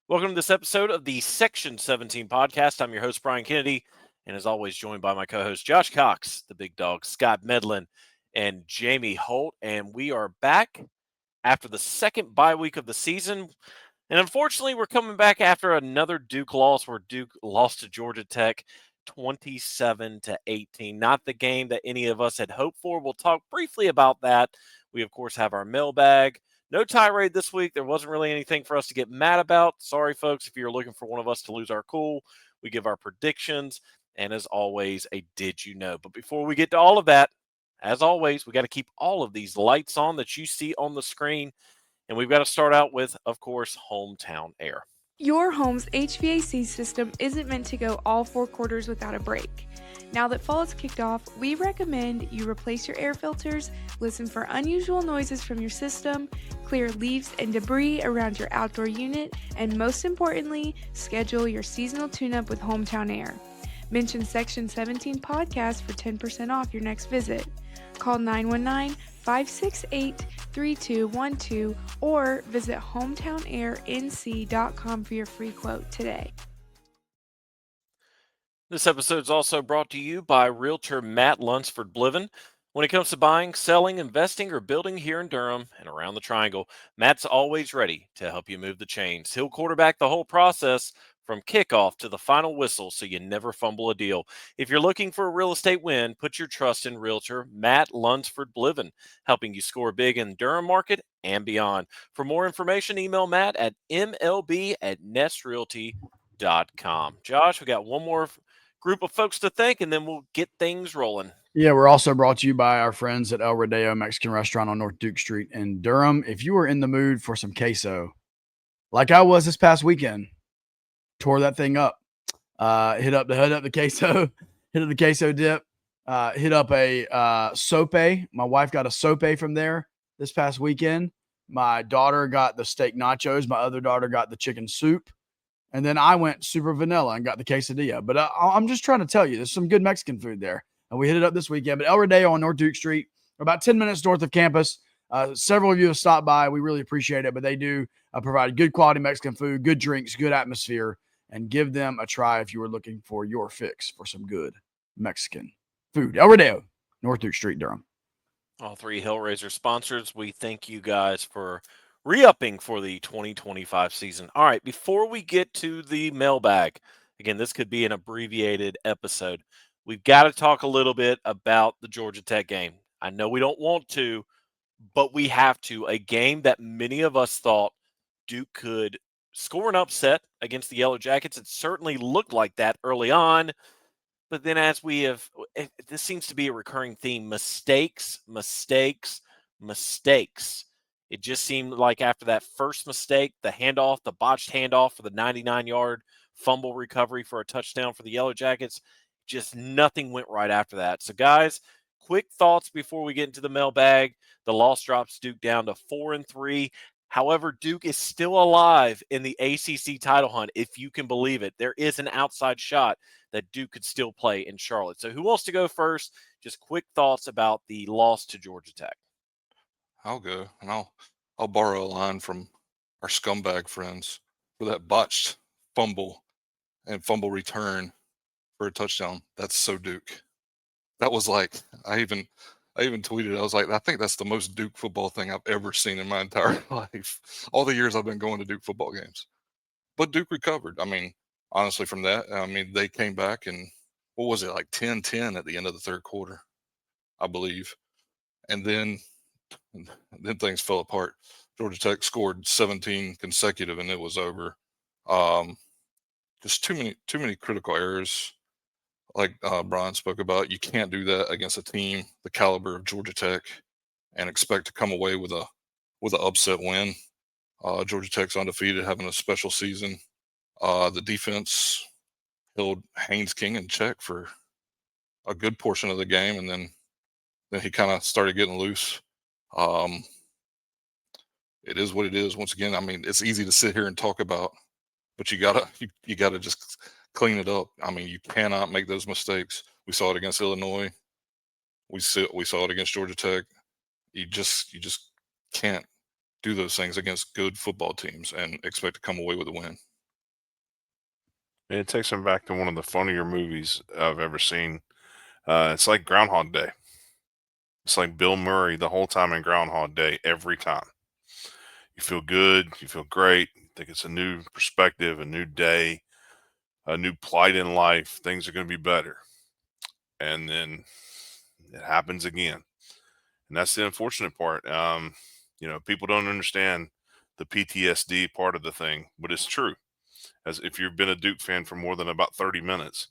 Welcome to this episode of the Section 17 podcast. I'm your host, Brian Kennedy, and as always, joined by my co host, Josh Cox, the big dog, Scott Medlin, and Jamie Holt. And we are back after the second bye week of the season. And unfortunately, we're coming back after another Duke loss where Duke lost to Georgia Tech 27-18. Not the game that any of us had hoped for. We'll talk briefly about that. We, of course, have our mailbag. No tirade this week. There wasn't really anything for us to get mad about. Sorry, folks, if you're looking for one of us to lose our cool. We give our predictions. And as always, a did you know. But before we get to all of that, as always, we got to keep all of these lights on that you see on the screen. And we've got to start out with, of course, hometown air. Your home's HVAC system isn't meant to go all 4 quarters without a break. Now that fall has kicked off, we recommend you replace your air filters, listen for unusual noises from your system, clear leaves and debris around your outdoor unit, and most importantly, schedule your seasonal tune-up with Hometown Air. Mention Section 17 podcast for 10% off your next visit. Call 919-568-3212 or visit hometownairnc.com for your free quote today. This episode is also brought to you by Realtor Matt Lunsford Bliven. When it comes to buying, selling, investing, or building here in Durham and around the Triangle, Matt's always ready to help you move the chains. He'll quarterback the whole process from kickoff to the final whistle so you never fumble a deal. If you're looking for a real estate win, put your trust in Realtor Matt Lunsford Bliven, helping you score big in Durham market and beyond. For more information, email Matt at mlb@nestrealty.com. Josh, we got one more group of folks to thank, and then we'll get things rolling. Yeah, we're also brought to you by our friends at El Rodeo Mexican Restaurant on North Duke Street in Durham. If you are in the mood for some queso, like I was this past weekend, tore that thing up. Hit up the queso, hit up the queso dip, hit up a sope. My wife got a sope from there this past weekend. My daughter got the steak nachos. My other daughter got the chicken soup. And then I went super vanilla and got the quesadilla. But I'm just trying to tell you, there's some good Mexican food there. And we hit it up this weekend. But El Rodeo on North Duke Street, about 10 minutes north of campus. Several of you have stopped by. We really appreciate it. But they do provide good quality Mexican food, good drinks, good atmosphere. And give them a try if you were looking for your fix for some good Mexican food. El Rodeo, North Duke Street, Durham. All three Hellraiser sponsors, we thank you guys for re-upping for the 2025 season. All right, before we get to the mailbag, again, this could be an abbreviated episode. We've got to talk a little bit about the Georgia Tech game. I know we don't want to, but we have to. A game that many of us thought Duke could score an upset against the Yellow Jackets. It certainly looked like that early on. But then as we have, this seems to be a recurring theme, mistakes, mistakes, mistakes. It just seemed like after that first mistake, the handoff, the botched handoff for the 99-yard fumble recovery for a touchdown for the Yellow Jackets, just nothing went right after that. So, guys, quick thoughts before we get into the mailbag. The loss drops Duke down to 4-3. However, Duke is still alive in the ACC title hunt, if you can believe it. There is an outside shot that Duke could still play in Charlotte. So who wants to go first? Just quick thoughts about the loss to Georgia Tech. I'll go, and I'll borrow a line from our scumbag friends for that botched fumble and fumble return for a touchdown. That's so Duke. That was like I even tweeted. I was like, I think that's the most Duke football thing I've ever seen in my entire life. All the years I've been going to Duke football games, but Duke recovered. I mean, honestly, from that, I mean, they came back and what was it, like 10-10 at the end of the third quarter, I believe, and then things fell apart. Georgia Tech scored 17 consecutive, and it was over. Just too many critical errors. Like Brian spoke about, you can't do that against a team the caliber of Georgia Tech and expect to come away with an upset win. Georgia Tech's undefeated, having a special season. The defense held Haynes King in check for a good portion of the game, and then he kind of started getting loose. It is what it is. Once again, I mean, it's easy to sit here and talk about, but you gotta just clean it up. I mean, you cannot make those mistakes. We saw it against Illinois. We saw it against Georgia Tech. You just can't do those things against good football teams and expect to come away with a win. It takes him back to one of the funnier movies I've ever seen. It's like Groundhog Day. It's like Bill Murray the whole time in Groundhog Day, every time. You feel good, you feel great, think it's a new perspective, a new day, a new plight in life. Things are going to be better. And then it happens again. And that's the unfortunate part. People don't understand the PTSD part of the thing, but it's true. As if you've been a Duke fan for more than about 30 minutes,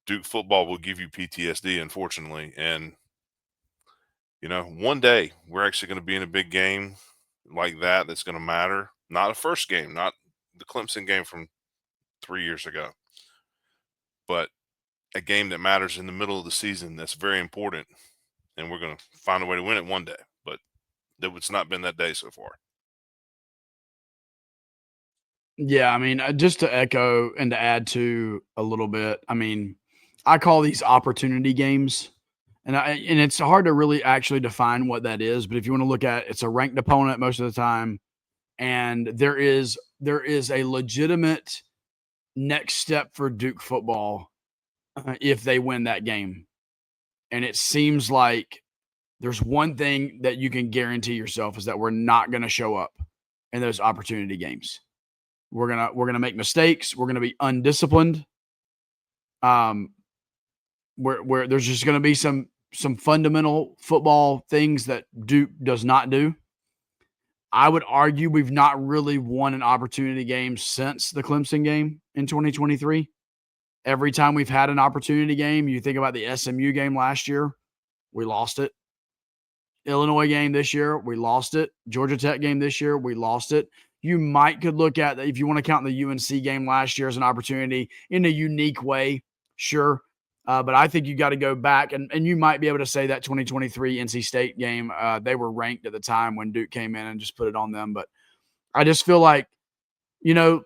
Duke football will give you PTSD, unfortunately. And, one day we're actually going to be in a big game like that's going to matter. Not a first game, not the Clemson game from 3 years ago, but a game that matters in the middle of the season that's very important. And we're going to find a way to win it one day. But it's not been that day so far. Yeah, I mean, just to echo and to add to a little bit, I mean, I call these opportunity games, and it's hard to really actually define what that is. But if you want to look at, it's a ranked opponent most of the time, and there is a legitimate next step for Duke football if they win that game, and it seems like there's one thing that you can guarantee yourself is that we're not going to show up in those opportunity games. We're gonna make mistakes. We're gonna be undisciplined. Where there's just gonna be some fundamental football things that Duke does not do. I would argue we've not really won an opportunity game since the Clemson game in 2023. Every time we've had an opportunity game, you think about the SMU game last year, we lost it. Illinois game this year, we lost it. Georgia Tech game this year, we lost it. You could look at, if you want to count the UNC game last year as an opportunity in a unique way, sure. But I think you got to go back, and you might be able to say that 2023 NC State game, they were ranked at the time when Duke came in and just put it on them. But I just feel like, to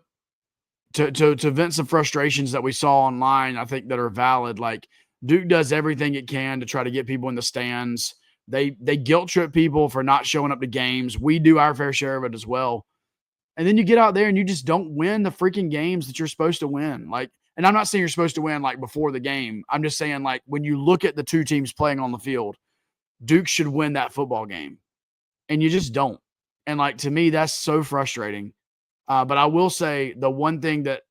vent some frustrations that we saw online, I think that are valid. Like, Duke does everything it can to try to get people in the stands. They guilt trip people for not showing up to games. We do our fair share of it as well. And then you get out there and you just don't win the freaking games that you're supposed to win. Like, and I'm not saying you're supposed to win like before the game. I'm just saying, like, when you look at the two teams playing on the field, Duke should win that football game. And you just don't. And, like, to me, that's so frustrating. But I will say the one thing that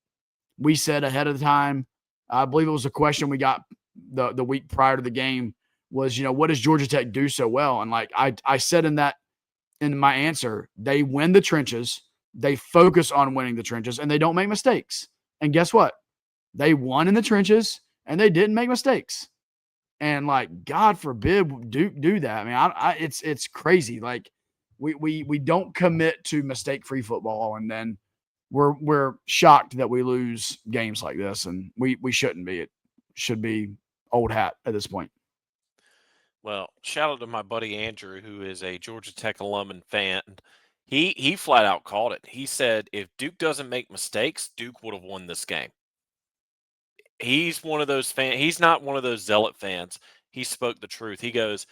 we said ahead of the time, I believe it was a question we got the week prior to the game, was, what does Georgia Tech do so well? And, like, I said in my answer, they win the trenches. They focus on winning the trenches, and they don't make mistakes. And guess what? They won in the trenches, and they didn't make mistakes. And, like, God forbid Duke do that. I mean, it's crazy. Like, we don't commit to mistake-free football, and then we're shocked that we lose games like this, and we shouldn't be. It should be old hat at this point. Well, shout out to my buddy Andrew, who is a Georgia Tech alum and fan. He flat out called it. He said if Duke doesn't make mistakes, Duke would have won this game. He's one of those fans. He's not one of those zealot fans. He spoke the truth. He goes,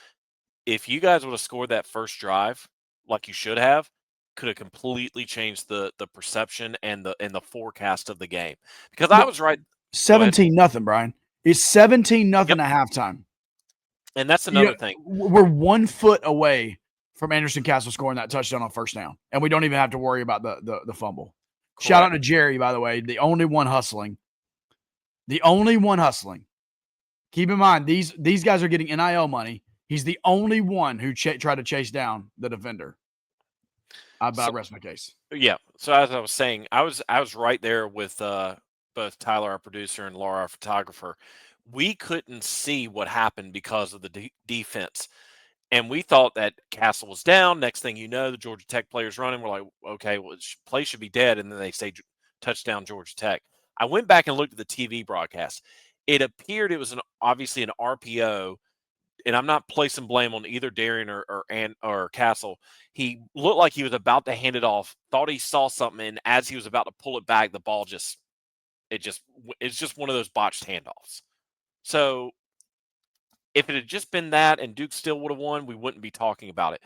if you guys would have scored that first drive like you should have, could have completely changed the perception and the forecast of the game. Because I was right. 17-0, Brian. It's 17-0 at halftime. And that's another thing. We're 1 foot away from Anderson Castle scoring that touchdown on first down, and we don't even have to worry about the fumble. Correct. Shout out to Jerry, by the way, the only one hustling. The only one hustling. Keep in mind, these guys are getting NIL money. He's the only one who tried to chase down the defender. I rest my case. Yeah. So as I was saying, I was right there with both Tyler, our producer, and Laura, our photographer. We couldn't see what happened because of the defense. And we thought that Castle was down. Next thing you know, the Georgia Tech players running. We're like, okay, well, play should be dead. And then they say touchdown Georgia Tech. I went back and looked at the TV broadcast. It appeared it was obviously an RPO. And I'm not placing blame on either Darian or Castle. He looked like he was about to hand it off, thought he saw something, and as he was about to pull it back, the ball it's just one of those botched handoffs. So if it had just been that and Duke still would have won, we wouldn't be talking about it.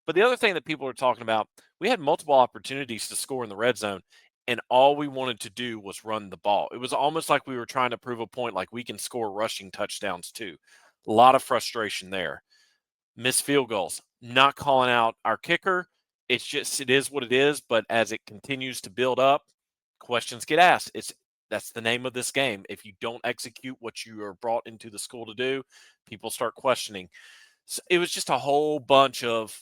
But the other thing that people are talking about, we had multiple opportunities to score in the red zone, and all we wanted to do was run the ball. It was almost like we were trying to prove a point, like we can score rushing touchdowns too. A lot of frustration there. Missed field goals, not calling out our kicker. It is what it is. But as it continues to build up, questions get asked. That's the name of this game. If you don't execute what you are brought into the school to do, people start questioning. So it was just a whole bunch of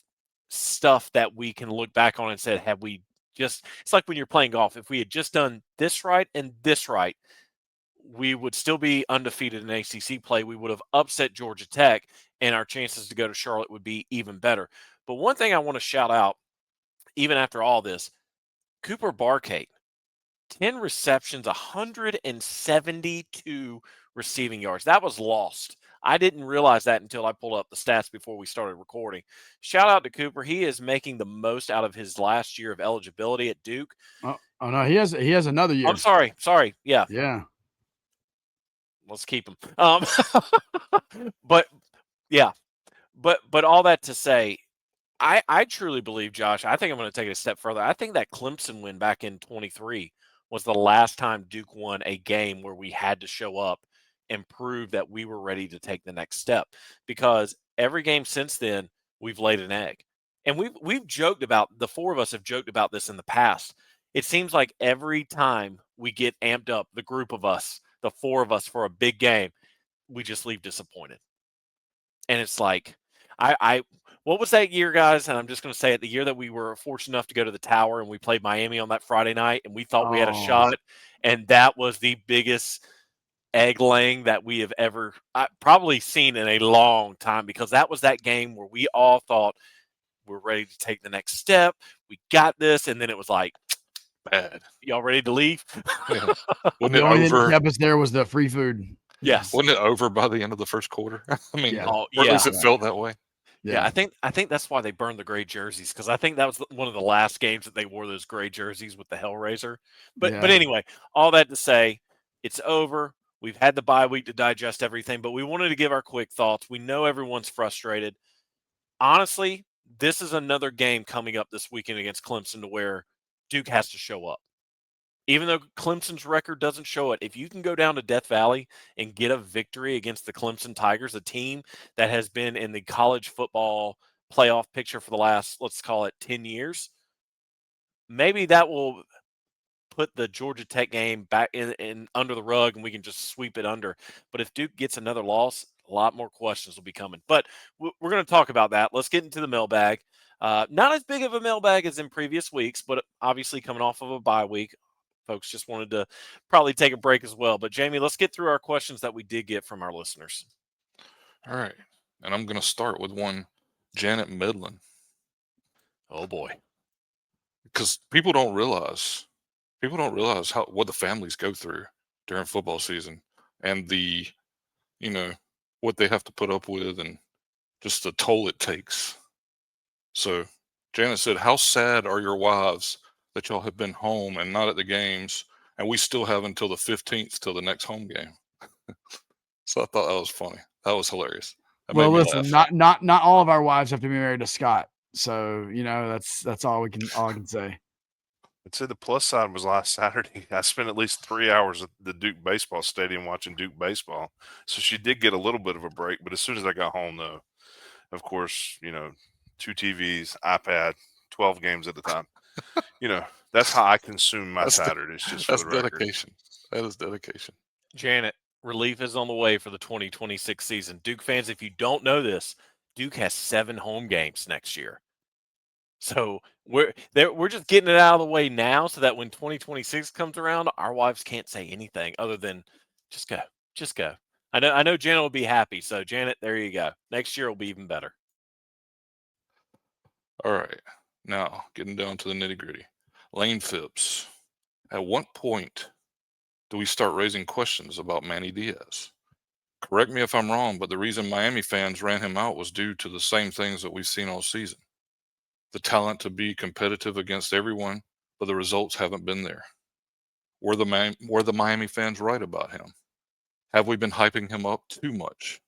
stuff that we can look back on and said, have we just, it's like when you're playing golf. If we had just done this right and this right, we would still be undefeated in ACC play. We would have upset Georgia Tech, and our chances to go to Charlotte would be even better. But one thing I want to shout out, even after all this, Cooper Barkate, 10 receptions, 172 receiving yards. That was lost. I didn't realize that until I pulled up the stats before we started recording. Shout out to Cooper. He is making the most out of his last year of eligibility at Duke. Oh no, he has another year. I'm sorry. Yeah. Yeah. Let's keep him. But yeah, but all that to say, I truly believe, Josh, I think I'm going to take it a step further. I think that Clemson win back in 23 was the last time Duke won a game where we had to show up and prove that we were ready to take the next step, because every game since then we've laid an egg. And we've joked about, the four of us have joked about this in the past. It seems like every time we get amped up, the group of us, the four of us, for a big game, we just leave disappointed. And it's like, what was that year, guys? And I'm just going to say it, the year that we were fortunate enough to go to the Tower and we played Miami on that Friday night, and we thought we had a shot. And that was the biggest egg laying that we have ever probably seen in a long time, because that was that game where we all thought we're ready to take the next step. We got this. And then it was like, Bad. Y'all ready to leave? Yeah. Wasn't The it only thing that over? kept us there was the free food. Yes. Wasn't it over by the end of the first quarter? I mean, Yeah. Oh, or at least yeah. it felt that way. Yeah, I think that's why they burned the gray jerseys, because I think that was one of the last games that they wore those gray jerseys with the Hellraiser. But Yeah. but anyway, all that to say, it's over. We've had the bye week to digest everything, but we wanted to give our quick thoughts. We know everyone's frustrated. Honestly, this is another game coming up this weekend against Clemson to where Duke has to show up. Even though Clemson's record doesn't show it, if you can go down to Death Valley and get a victory against the Clemson Tigers, a team that has been in the college football playoff picture for the last, let's call it 10 years, maybe that will put the Georgia Tech game back in under the rug and we can just sweep it under. But if Duke gets another loss, a lot more questions will be coming. But we're going to talk about that. Let's get into the mailbag. Not as big of a mailbag as in previous weeks, but obviously coming off of a bye week, folks just wanted to probably take a break as well. But Jamie, let's get through our questions that we did get from our listeners. All right. And I'm going to start with one, Janet Midland, Oh boy. because people don't realize what the families go through during football season, and the, what they have to put up with, and just the toll it takes. So Janet said, how sad are your wives that y'all have been home and not at the games, and we still have until the 15th till the next home game? So I thought that was funny. That was hilarious. That Well, made me listen, laugh. not all of our wives have to be married to Scott. So, that's all I can say. I'd say the plus side was last Saturday. I spent at least 3 hours at the Duke baseball stadium watching Duke baseball. So she did get a little bit of a break. But as soon as I got home, though, of course, 2 TVs, iPad, 12 games at a time. That's how I consume my Saturdays. That's for the record. dedication. That is dedication. Janet, relief is on the way for the 2026 season. Duke fans, if you don't know this, Duke has 7 home games next year. So we're just getting it out of the way now so that when 2026 comes around, our wives can't say anything other than just go. Just go. I know Janet will be happy. So Janet, there you go. Next year will be even better. All right. Now, getting down to the nitty-gritty. Lane Phipps, at what point do we start raising questions about Manny Diaz? Correct me if I'm wrong, but the reason Miami fans ran him out was due to the same things that we've seen all season. The talent to be competitive against everyone, but the results haven't been there. Were the Miami fans right about him? Have we been hyping him up too much?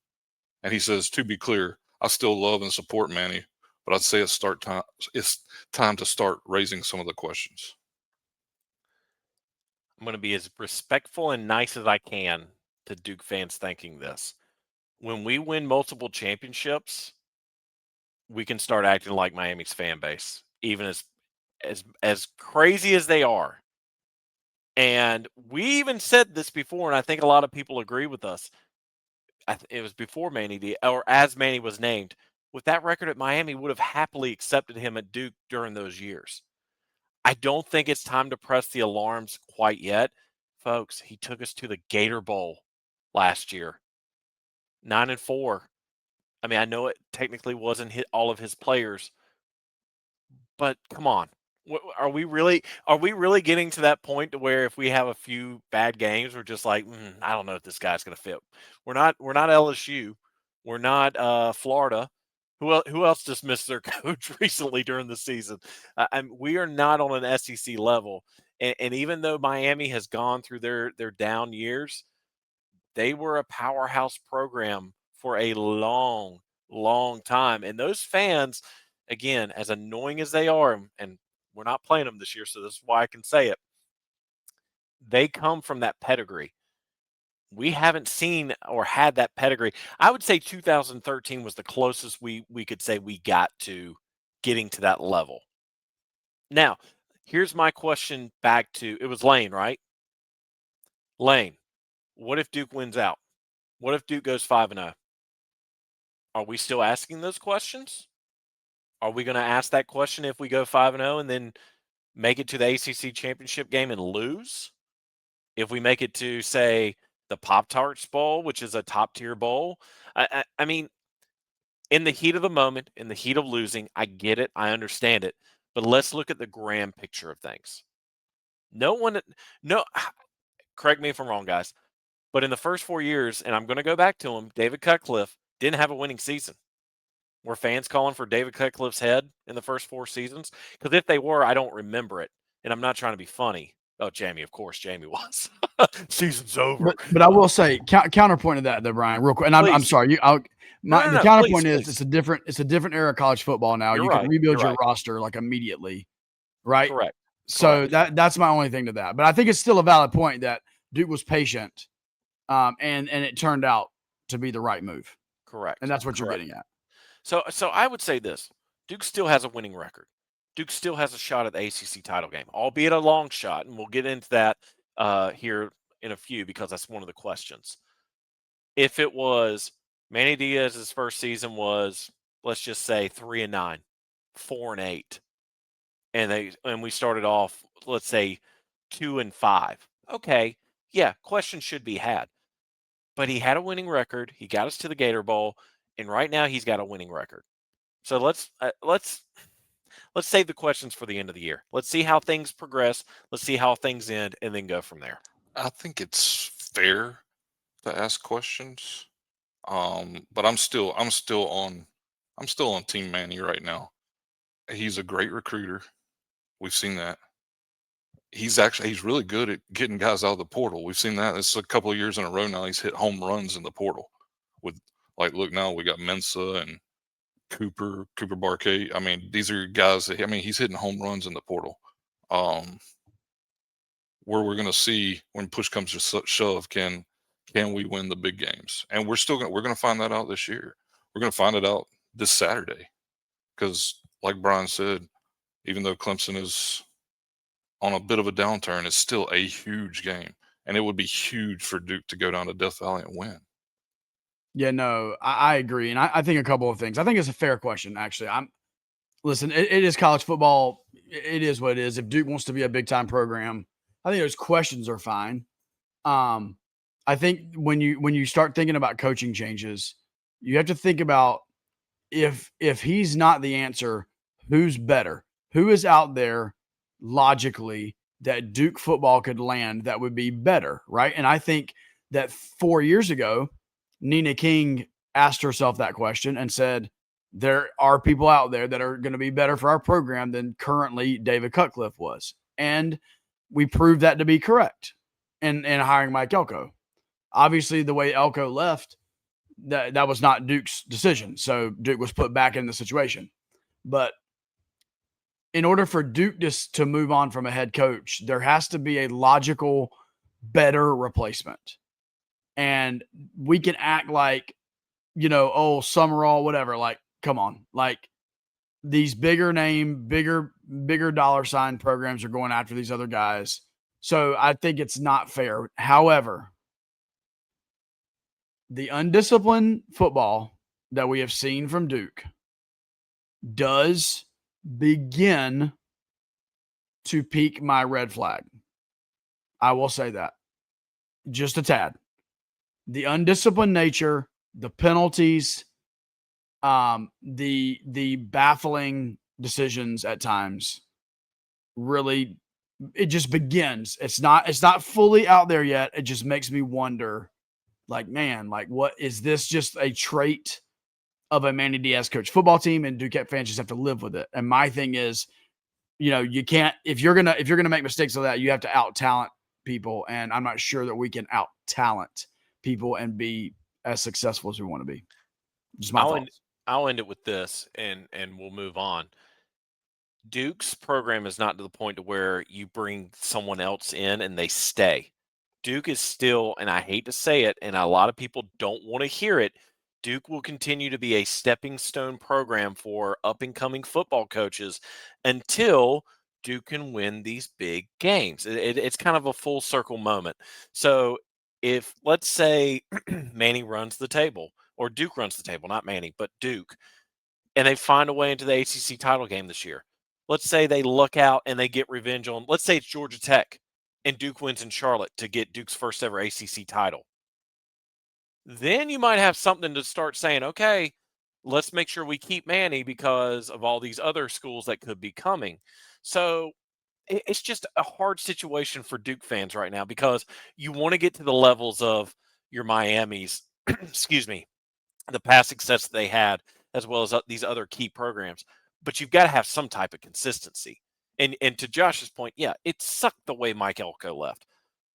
And he says, to be clear, I still love and support Manny, but I'd say it's time to start raising some of the questions. I'm going to be as respectful and nice as I can to Duke fans thinking this. When we win multiple championships, we can start acting like Miami's fan base, even as crazy as they are. And we even said this before, and I think a lot of people agree with us. It was before Manny, or as Manny was named. With that record at Miami, would have happily accepted him at Duke during those years. I don't think it's time to press the alarms quite yet. Folks, he took us to the Gator Bowl last year. 9-4. I mean, I know it technically wasn't all of his players, but come on. Are we really getting to that point to where if we have a few bad games, we're just like, I don't know if this guy's going to fit. We're not LSU. We're not Florida. Who else just missed their coach recently during the season? We are not on an SEC level. And even though Miami has gone through their down years, they were a powerhouse program for a long, long time. And those fans, again, as annoying as they are, and we're not playing them this year, so this is why I can say it, they come from that pedigree. We haven't seen or had that pedigree. I would say 2013 was the closest we could say we got to getting to that level. Now, here's my question back to, it was Lane, right? Lane, what if Duke wins out? What if Duke goes 5-0? Are we still asking those questions? Are we going to ask that question if we go 5-0 and then make it to the ACC championship game and lose? If we make it to, say, the Pop-Tarts Bowl, which is a top-tier bowl? I mean, in the heat of the moment, in the heat of losing, I get it. I understand it. But let's look at the grand picture of things. Correct me if I'm wrong, guys, but in the first 4 years, and I'm going to go back to him, David Cutcliffe didn't have a winning season. Were fans calling for David Cutcliffe's head in the first 4 seasons? Because if they were, I don't remember it. And I'm not trying to be funny. Oh, Jamie, of course, Jamie was. Season's over. But I will say counterpoint to that, though, Brian, real quick. And I'm sorry, the counterpoint is it's a different era of college football now. You're you right, can rebuild you're your right. roster like immediately, right? Correct. So that's my only thing to that. But I think it's still a valid point that Duke was patient, and it turned out to be the right move. Correct. And that's what you're getting at. So I would say this. Duke still has a winning record. Duke still has a shot at the ACC title game, albeit a long shot, and we'll get into that here in a few because that's one of the questions. If it was Manny Diaz's first season was, let's just say 3-9, 4-8, and we started off, let's say 2-5. Okay, yeah, questions should be had. But he had a winning record. He got us to the Gator Bowl, and right now he's got a winning record. So let's save the questions for the end of the year. Let's see how things progress. Let's see how things end, and then go from there. I think it's fair to ask questions, but I'm still on Team Manny right now. He's a great recruiter. We've seen that. He's really good at getting guys out of the portal. We've seen that. It's a couple of years in a row now. He's hit home runs in the portal. With look now we got Mensa and Cooper Barkay. I mean, these are guys that he's hitting home runs in the portal. Where we're going to see when push comes to shove, can we win the big games? And we're going to find that out this year. We're going to find it out this Saturday, because like Brian said, even though Clemson is on a bit of a downturn, it's still a huge game, and it would be huge for Duke to go down to Death Valley and win. Yeah, no, I agree. And I think a couple of things. I think it's a fair question, actually. Listen, it is college football. It is what it is. If Duke wants to be a big-time program, I think those questions are fine. I think when you start thinking about coaching changes, you have to think about if he's not the answer, who's better? Who is out there logically that Duke football could land that would be better, right? And I think that 4 years ago, Nina King asked herself that question and said, there are people out there that are going to be better for our program than currently David Cutcliffe was. And we proved that to be correct in hiring Mike Elko. Obviously, the way Elko left, that was not Duke's decision. So Duke was put back in the situation. But in order for Duke to move on from a head coach, there has to be a logical, better replacement. And we can act like, oh, Summerall, whatever. Like, come on. Like, these bigger name, bigger dollar sign programs are going after these other guys. So I think it's not fair. However, the undisciplined football that we have seen from Duke does begin to pique my red flag. I will say that. Just a tad. The undisciplined nature, the penalties, the baffling decisions at times, really, it just begins. It's not fully out there yet. It just makes me wonder, like, man, like, what is this? Just a trait of a Manny Diaz coach football team, and Duquette fans just have to live with it. And my thing is, you can't, if you're gonna make mistakes like that, you have to out talent people, and I'm not sure that we can out talent people and be as successful as we want to be. Just my thoughts. I'll end it with this, and we'll move on. Duke's program is not to the point to where you bring someone else in and they stay. Duke is still, and I hate to say it, and a lot of people don't want to hear it, Duke will continue to be a stepping stone program for up and coming football coaches until Duke can win these big games. It's kind of a full circle moment. So if, let's say, Manny runs the table, or Duke runs the table, not Manny, but Duke, and they find a way into the ACC title game this year. Let's say they look out and they get revenge on, let's say it's Georgia Tech, and Duke wins in Charlotte to get Duke's first ever ACC title. Then you might have something to start saying, okay, let's make sure we keep Manny because of all these other schools that could be coming. So it's just a hard situation for Duke fans right now because you want to get to the levels of your Miamis, excuse me, the past success that they had, as well as these other key programs. But you've got to have some type of consistency. And to Josh's point, yeah, it sucked the way Mike Elko left.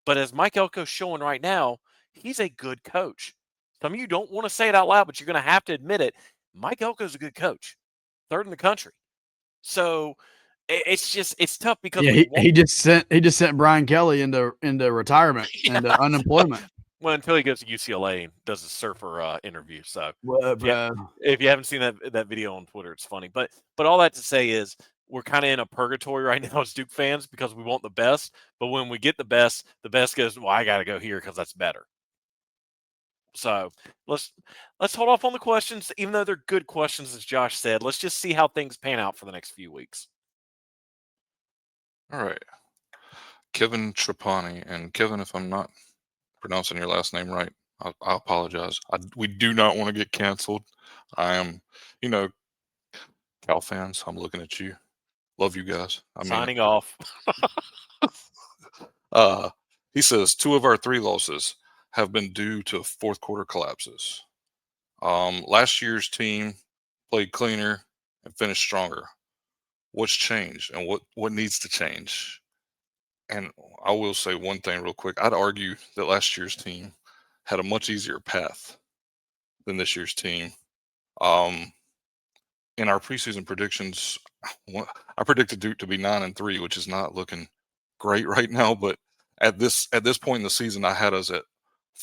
But as Mike Elko's showing right now, he's a good coach. Some of you don't want to say it out loud, but you're going to have to admit it. Mike Elko's a good coach, third in the country. So it's tough because he just sent Brian Kelly into retirement and unemployment. Well, until he goes to UCLA and does a surfer interview. So yeah, if you haven't seen that video on Twitter, it's funny. But all that to say is we're kind of in a purgatory right now as Duke fans because we want the best. But when we get the best goes, well, I got to go here because that's better. So let's hold off on the questions, even though they're good questions, as Josh said. Let's just see how things pan out for the next few weeks. All right. Kevin Trapani. And Kevin, if I'm not pronouncing your last name right, I apologize. We do not want to get canceled. I am, Cal fans, I'm looking at you. Love you guys. Signing off. He says 2 of our 3 losses have been due to fourth quarter collapses. Last year's team played cleaner and finished stronger. What's changed and what needs to change? And I will say one thing real quick. I'd argue that last year's team had a much easier path than this year's team. In our preseason predictions, I predicted Duke to be 9-3, which is not looking great right now. But at this point in the season, I had us at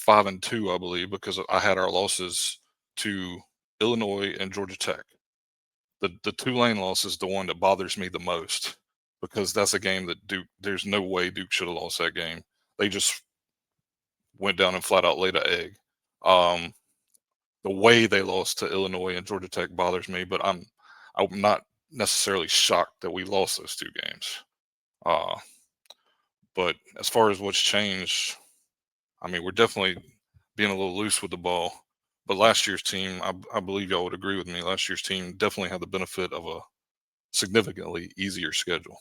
5-2, I believe, because I had our losses to Illinois and Georgia Tech. The Tulane loss is the one that bothers me the most because that's a game that Duke, there's no way Duke should have lost that game. They just went down and flat out laid an egg. The way they lost to Illinois and Georgia Tech bothers me, but I'm not necessarily shocked that we lost those 2 games. But as far as what's changed, I mean, we're definitely being a little loose with the ball. But last year's team, I believe y'all would agree with me, last year's team definitely had the benefit of a significantly easier schedule.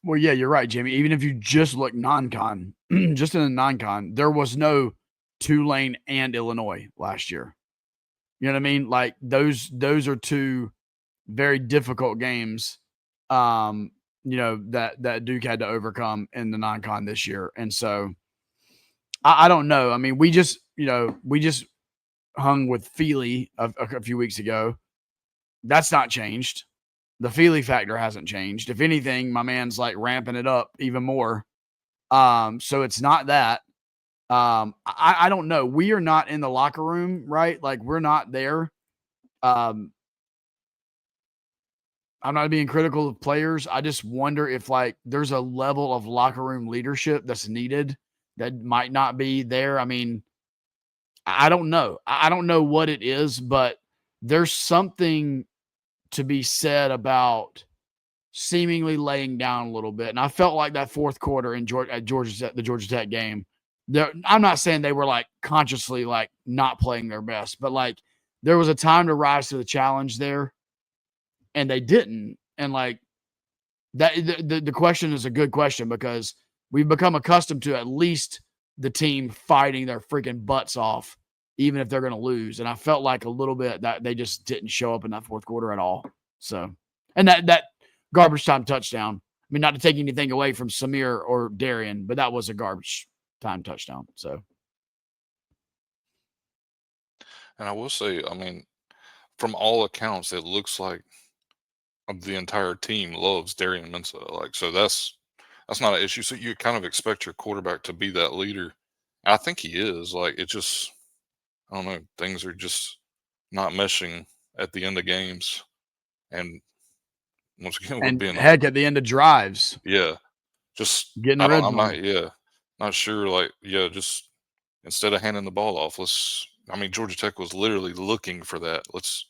Well, yeah, you're right, Jimmy. Even if you just look non-con, just in the non-con, there was no Tulane and Illinois last year. You know what I mean? Like those are 2 very difficult games, that Duke had to overcome in the non-con this year. And so I don't know. I mean, we just hung with Feely a few weeks ago. That's not changed. The Feely factor hasn't changed. If anything, my man's like ramping it up even more. So it's not that. I don't know. We are not in the locker room, right? Like we're not there. I'm not being critical of players. I just wonder if like there's a level of locker room leadership that's needed that might not be there. I mean, I don't know. I don't know what it is, but there's something to be said about seemingly laying down a little bit. And I felt like that fourth quarter in the Georgia Tech game. I'm not saying they were like consciously like not playing their best, but like there was a time to rise to the challenge there, and they didn't. And like that, the question is a good question because we've become accustomed to at least the team fighting their freaking butts off, even if they're going to lose. And I felt like a little bit that they just didn't show up in that fourth quarter at all. So, and that garbage time touchdown. I mean, not to take anything away from Samir or Darian, but that was a garbage time touchdown. So, And I will say, I mean, from all accounts, it looks like the entire team loves Darian Mensa. Like, so that's not an issue. So you kind of expect your quarterback to be that leader. I think he is. Like, it just, I don't know, things are just not meshing at the end of games. And once again, we're and being heck, at the end of drives, just getting the I red don't. I'm zone. not sure. Like, just instead of handing the ball off, let's. I mean, Georgia Tech was literally looking for that. Let's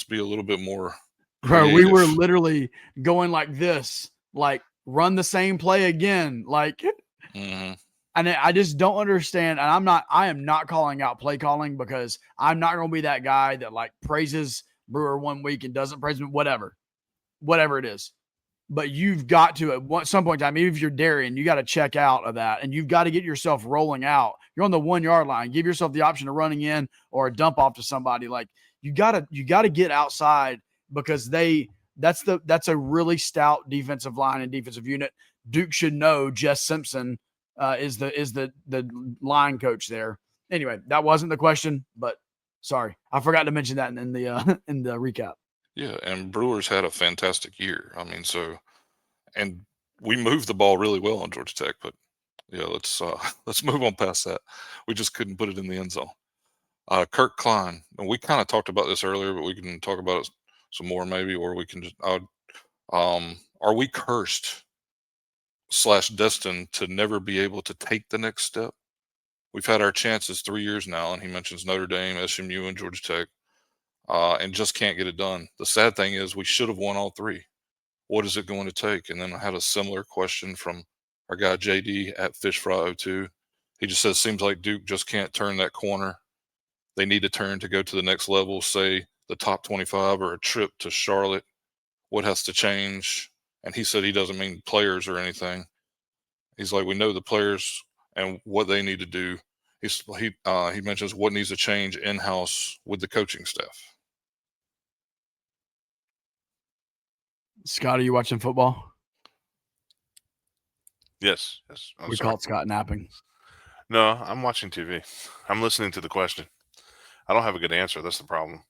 be a little bit more Bro, we were creative. literally going like this, like run the same play again. Like, Mhm. and I just don't understand. And I am not calling out play calling because I'm not going to be that guy that like praises Brewer one week and doesn't praise him, whatever it is. But you've got to at some point in time, even if you're Darian, you got to check out of that, and you've got to get yourself rolling out. You're on the 1 yard line. Give yourself the option of running in or a dump off to somebody. Like you got to get outside because that's a really stout defensive line and defensive unit. Duke should know Jess Simpson is the line coach there. Anyway, that wasn't the question, but sorry, I forgot to mention that in the in the recap. Yeah, and Brewers had a fantastic year. I mean, so and we moved the ball really well on Georgia Tech, but yeah, let's let's move on past that. We just couldn't put it in the end zone. Kirk Klein, and we kind of talked about this earlier, but we can talk about it some more maybe, or we can just. Are we cursed / destined to never be able to take the next step? We've had our chances 3 years now, and he mentions Notre Dame, SMU, and Georgia Tech, and just can't get it done. The sad thing is we should have won all three. What is it going to take? And then I had a similar question from our guy JD at FishFry02. He just says, seems like Duke just can't turn that corner. They need to turn to go to the next level, say the top 25 or a trip to Charlotte. What has to change? And he said he doesn't mean players or anything. He's like, we know the players and what they need to do. He mentions what needs to change in house with the coaching staff. Scott, are you watching football? Yes. I'm We sorry. caught Scott napping. No, I'm watching TV. I'm listening to the question. I don't have a good answer. That's the problem.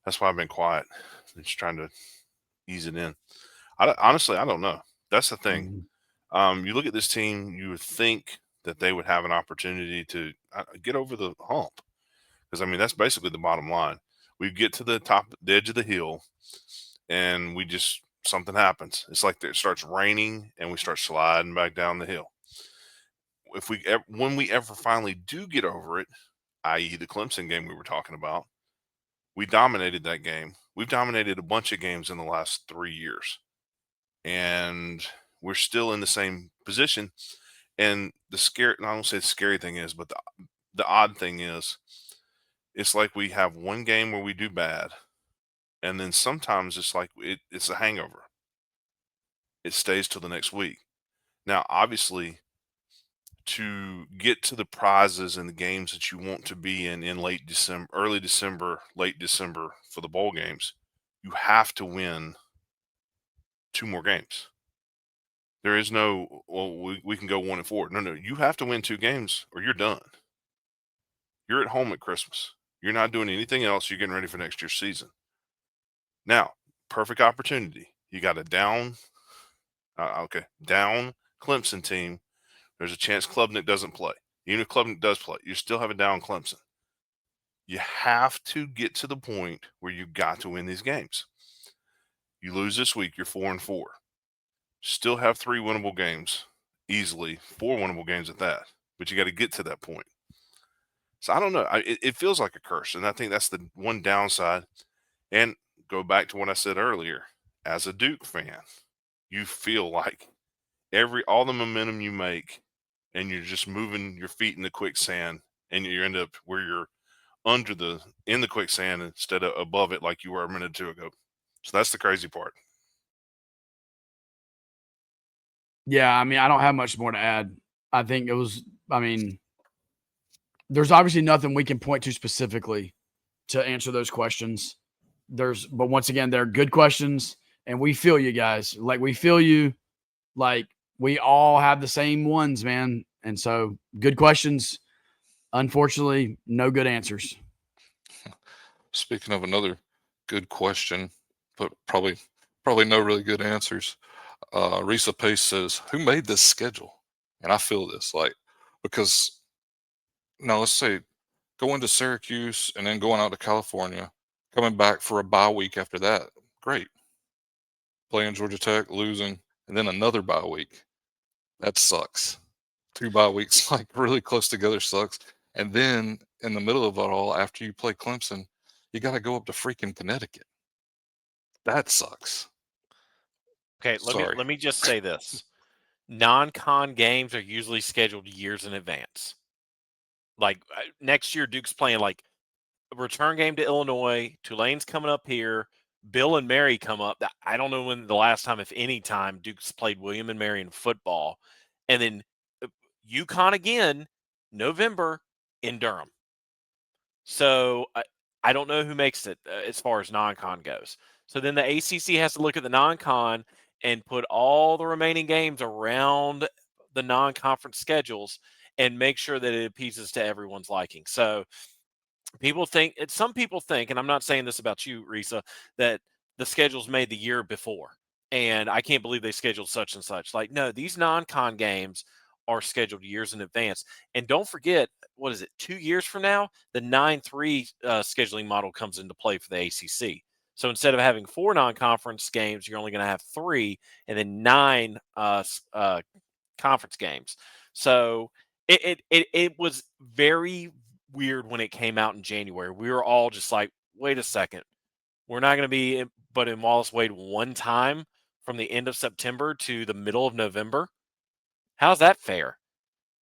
That's why I've been quiet. I'm just trying to ease it in. Honestly, I don't know. That's the thing. You look at this team, you would think that they would have an opportunity to get over the hump. Because, I mean, that's basically the bottom line. We get to the edge of the hill, and something happens. It's like it starts raining, and we start sliding back down the hill. When we ever finally do get over it, i.e. the Clemson game we were talking about, we dominated that game. We've dominated a bunch of games in the last 3 years. And we're still in the same position. And I don't say the scary thing is, but the odd thing is, it's like we have one game where we do bad. And then sometimes it's like it's a hangover. It stays till the next week. Now, obviously, to get to the prizes and the games that you want to be in late December, early December, late December for the bowl games, you have to win 2 more games. There is no, well, we can go 1-4. No, you have to win 2 games or you're done. You're at home at Christmas. You're not doing anything else. You're getting ready for next year's season. Now, perfect opportunity. You got a down Clemson team. There's a chance Klubnik doesn't play. Even if Klubnik does play, you still have a down Clemson. You have to get to the point where you got to win these games. You lose this week, you're 4-4. Still have 3 winnable games, easily 4 winnable games at that. But you got to get to that point. So I don't know. It feels like a curse, and I think that's the one downside. And go back to what I said earlier. As a Duke fan, you feel like all the momentum you make, and you're just moving your feet in the quicksand, and you end up where you're in the quicksand instead of above it like you were a minute or two ago. So that's the crazy part. Yeah, I mean, I don't have much more to add. I think there's obviously nothing we can point to specifically to answer those questions. But once again, they're good questions, and we feel you guys. Like, we feel you. Like, we all have the same ones, man. And so, good questions. Unfortunately, no good answers. Speaking of another good question, but probably no really good answers. Risa Pace says, "Who made this schedule?" And I feel this, because now let's say going to Syracuse and then going out to California, coming back for a bye week after that, great. Playing Georgia Tech, losing, and then another bye week. That sucks. 2 bye weeks, really close together, sucks. And then in the middle of it all, after you play Clemson, you got to go up to freaking Connecticut. That sucks. Okay, Sorry. let me just say this. Non-con games are usually scheduled years in advance. Like next year, Duke's playing a return game to Illinois. Tulane's coming up here. Bill and Mary come up. I don't know when the last time, if any time, Duke's played William and Mary in football. And then UConn again, November in Durham. So I don't know who makes it as far as non-con goes. So then the ACC has to look at the non-con and put all the remaining games around the non-conference schedules and make sure that it appeases to everyone's liking. So some people think, and I'm not saying this about you, Risa, that the schedule's made the year before. And I can't believe they scheduled such and such. No, these non-con games are scheduled years in advance. And don't forget, 2 years from now, the 9-3 scheduling model comes into play for the ACC. So instead of having 4 non-conference games, you're only going to have 3 and then 9 conference games. So it was very weird when it came out in January. We were all just like, wait a second. We're not going to be but in Wallace Wade one time from the end of September to the middle of November. How's that fair?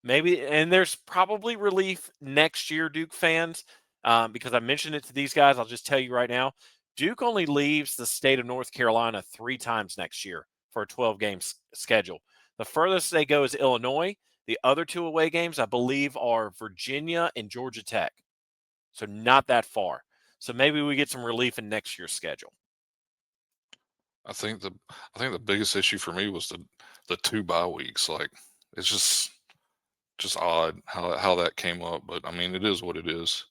Maybe, and there's probably relief next year, Duke fans, because I mentioned it to these guys. I'll just tell you right now, Duke only leaves the state of North Carolina 3 times next year for a 12-game schedule. The furthest they go is Illinois. The other 2 away games, I believe, are Virginia and Georgia Tech. So not that far. So maybe we get some relief in next year's schedule. I think the biggest issue for me was the 2 bye weeks. It's just odd how that came up, but I mean, it is what it is.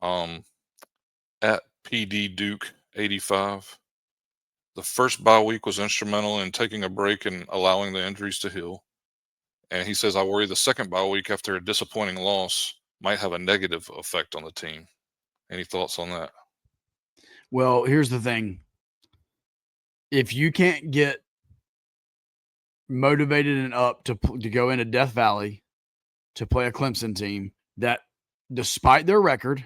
At PD Duke 85, the first bye week was instrumental in taking a break and allowing the injuries to heal. And he says, I worry the second bye week after a disappointing loss might have a negative effect on the team. Any thoughts on that? Well, here's the thing. If you can't get motivated and up to go into Death Valley to play a Clemson team that, despite their record,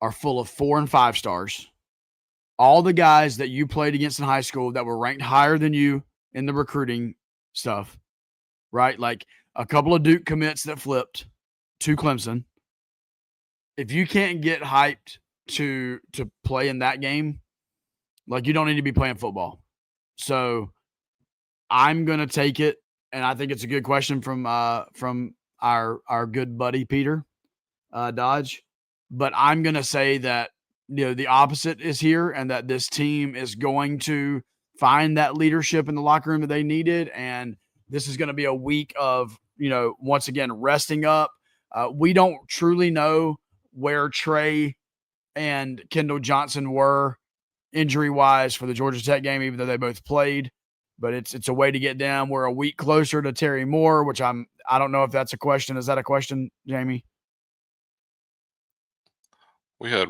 are full of 4 and 5 stars, all the guys that you played against in high school that were ranked higher than you in the recruiting stuff, right? Like a couple of Duke commits that flipped to Clemson. If you can't get hyped to play in that game, you don't need to be playing football. So I'm going to take it, and I think it's a good question from our good buddy Peter Dodge. But I'm going to say that the opposite is here, and that this team is going to find that leadership in the locker room that they needed, and this is going to be a week of once again resting up. We don't truly know where Trey and Kendall Johnson were injury-wise for the Georgia Tech game, even though they both played. But it's a way to get them. We're a week closer to Terry Moore, which I don't know if that's a question. Is that a question, Jamie? We had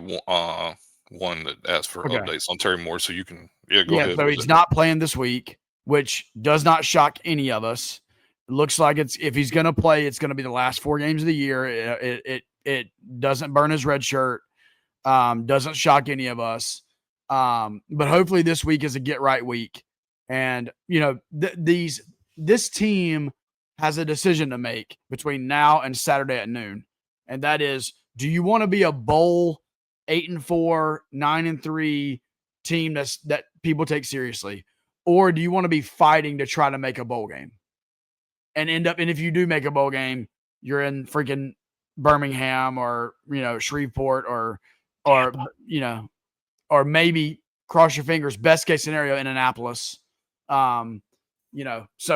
one that asked for Okay. updates on Terry Moore, so you can go ahead. So he's not playing this week, which does not shock any of us. It looks like if he's going to play, it's going to be the last 4 games of the year. It doesn't burn his red shirt. Doesn't shock any of us. But hopefully this week is a get right week. And this team has a decision to make between now and Saturday at noon. And that is, do you want to be a bowl 8-4, 9-3 team that people take seriously? Or do you want to be fighting to try to make a bowl game and if you do make a bowl game, you're in freaking Birmingham or, Shreveport or maybe cross your fingers, best case scenario in Annapolis. So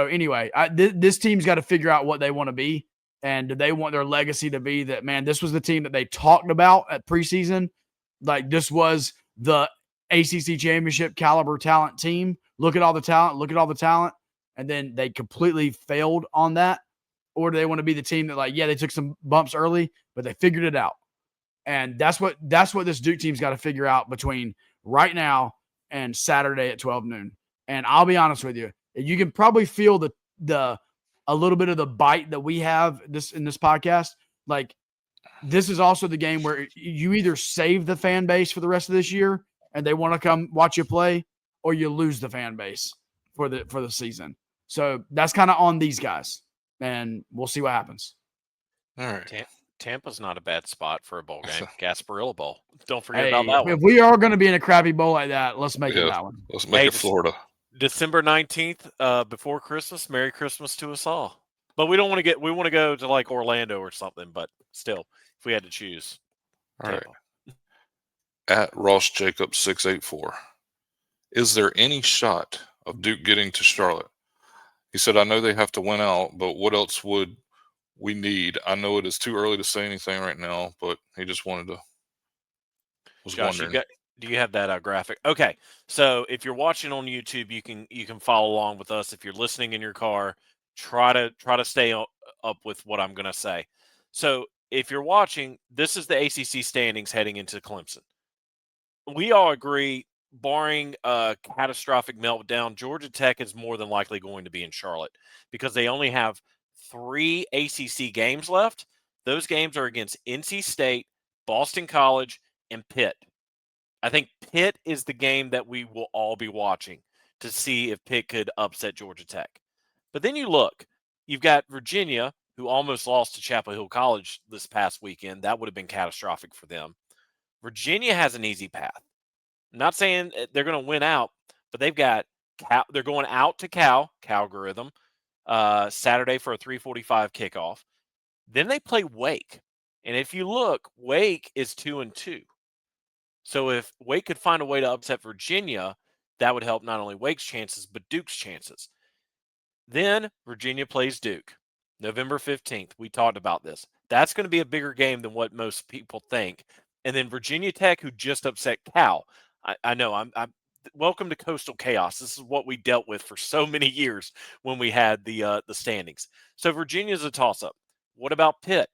anyway, this team's got to figure out what they want to be. And do they want their legacy to be that, man, this was the team that they talked about at preseason? Like, this was the ACC championship caliber talent team. Look at all the talent. And then they completely failed on that. Or do they want to be the team that, they took some bumps early, but they figured it out? And that's what this Duke team's got to figure out between right now and Saturday at 12 noon. And I'll be honest with you, you can probably feel a little bit of the bite that we have in this podcast. Like, this is also the game where you either save the fan base for the rest of this year and they want to come watch you play, or you lose the fan base for the season. So that's kind of on these guys, and we'll see what happens. All right. Tampa's not a bad spot for a bowl game. Gasparilla Bowl. Don't forget about that one. If we are going to be in a crappy bowl like that, let's make it that one. Let's make it Florida. December 19th, before Christmas. Merry Christmas to us all. But we want to go to like Orlando or something, but still, if we had to choose. All right. At Ross Jacobs 684. Is there any shot of Duke getting to Charlotte? He said, I know they have to win out, but what else would we need? I know it is too early to say anything right now, but he just wanted to. Josh, do you have that graphic? Okay, so if you're watching on YouTube, you can follow along with us. If you're listening in your car, try to stay up with what I'm going to say. So if you're watching, this is the ACC standings heading into Clemson. We all agree, barring a catastrophic meltdown, Georgia Tech is more than likely going to be in Charlotte because they only have 3 ACC games left. Those games are against NC State, Boston College, and Pitt. I think Pitt is the game that we will all be watching to see if Pitt could upset Georgia Tech. But then you look, you've got Virginia, who almost lost to Chapel Hill College this past weekend. That would have been catastrophic for them. Virginia has an easy path. I'm not saying they're going to win out, but they've got they're going out to Calgary, Saturday for a 3:45 kickoff. Then they play Wake. And if you look, Wake is 2-2. So if Wake could find a way to upset Virginia, that would help not only Wake's chances, but Duke's chances. Then Virginia plays Duke, November 15th. We talked about this. That's going to be a bigger game than what most people think. And then Virginia Tech, who just upset Cal. I know, I'm welcome to Coastal Chaos. This is what we dealt with for so many years when we had the standings. So Virginia's a toss-up. What about Pitt?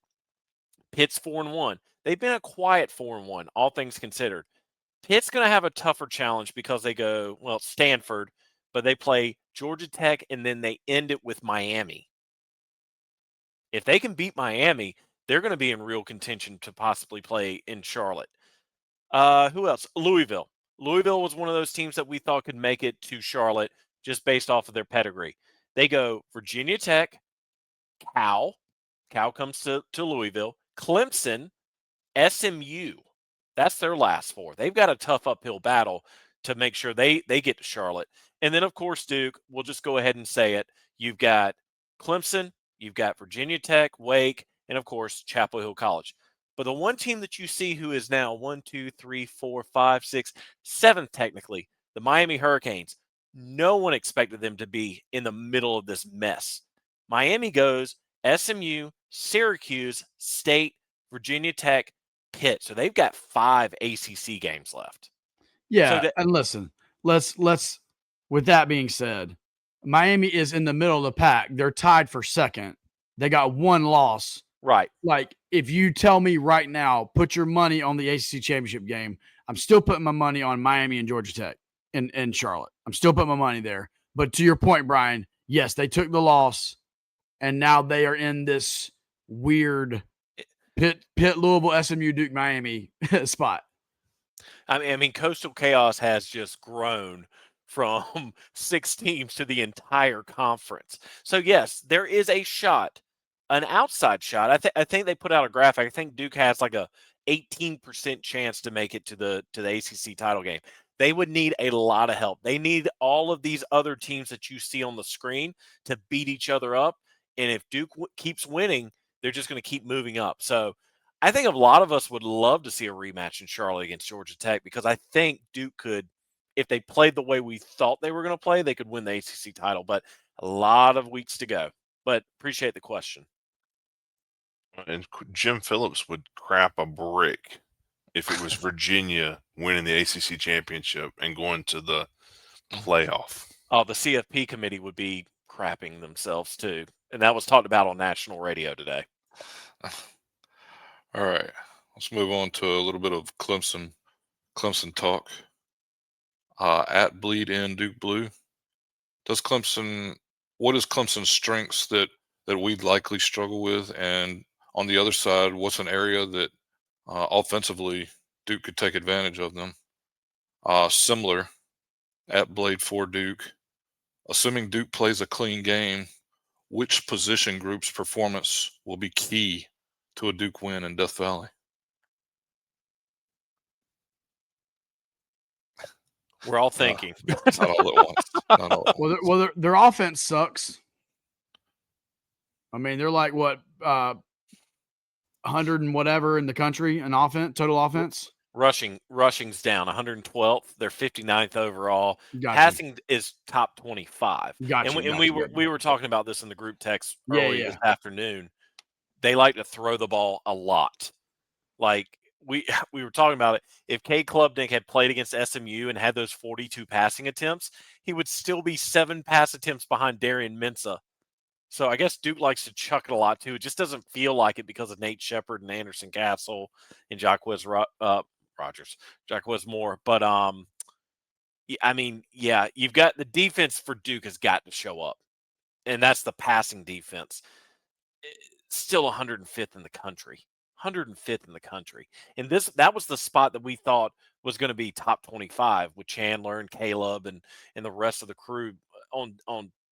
Pitt's 4-1. They've been a quiet 4-1, all things considered. Pitt's going to have a tougher challenge because they go, Stanford, but they play Georgia Tech, and then they end it with Miami. If they can beat Miami, they're going to be in real contention to possibly play in Charlotte. Who else? Louisville. Louisville was one of those teams that we thought could make it to Charlotte just based off of their pedigree. They go Virginia Tech, Cal. Cal comes to Louisville. Clemson, SMU. That's their last 4. They've got a tough uphill battle to make sure they get to Charlotte. And then, of course, Duke, we'll just go ahead and say it. You've got Clemson, you've got Virginia Tech, Wake, and, of course, Chapel Hill College. But the one team that you see who is now 1, 2, 3, 4, 5, 6, 7th technically, the Miami Hurricanes, no one expected them to be in the middle of this mess. Miami goes SMU, Syracuse, State, Virginia Tech, Pitt. So they've got 5 ACC games left. Yeah, that and listen, let's with that being said, Miami is in the middle of the pack. They're tied for second. They got one loss. right. Like, if you tell me right now, put your money on the ACC championship game, I'm still putting my money on Miami and Georgia Tech in Charlotte. I'm still putting my money there. But to your point, Brian, yes, they took the loss, and now they are in this weird Pitt, Louisville, SMU, Duke, Miami spot. I mean, Coastal Chaos has just grown from 6 teams to the entire conference. So yes, there is a shot, an outside shot. I think they put out a graphic. I think Duke has like a 18% chance to make it to the ACC title game. They would need a lot of help. They need all of these other teams that you see on the screen to beat each other up. And if Duke keeps winning, they're just going to keep moving up. So I think a lot of us would love to see a rematch in Charlotte against Georgia Tech because I think Duke could, if they played the way we thought they were going to play, they could win the ACC title. But a lot of weeks to go. But appreciate the question. And Jim Phillips would crap a brick if it was Virginia winning the ACC championship and going to the playoff. Oh, the CFP committee would be crapping themselves too. And that was talked about on national radio today. All right, let's move on to a little bit of Clemson talk. At Bleed In Duke Blue, what is Clemson's strengths that we'd likely struggle with, and on the other side, what's an area that offensively Duke could take advantage of them? Similar at Blade for Duke, assuming Duke plays a clean game, which position group's performance will be key to a Duke win in Death Valley? We're all thinking. Not all at once. Not all at once. Well, their offense sucks. I mean, they're like what 100 and whatever in the country in total offense. Rushing's down 112th. They're 59th overall. Gotcha. Passing is top 25. Gotcha. And we were talking about this in the group text Yeah, earlier yeah. this afternoon. They like to throw the ball a lot. Like we were talking about it. If K Klubnik had played against SMU and had those 42 passing attempts, he would still be 7 pass attempts behind Darian Mensah. So I guess Duke likes to chuck it a lot too. It just doesn't feel like it because of Nate Shepard and Anderson Castle and Jacquez Moore. But I mean, yeah, you've got the defense for Duke has got to show up, and that's the passing defense. Still 105th in the country. 105th in the country. And that was the spot that we thought was going to be top 25 with Chandler and Caleb and the rest of the crew on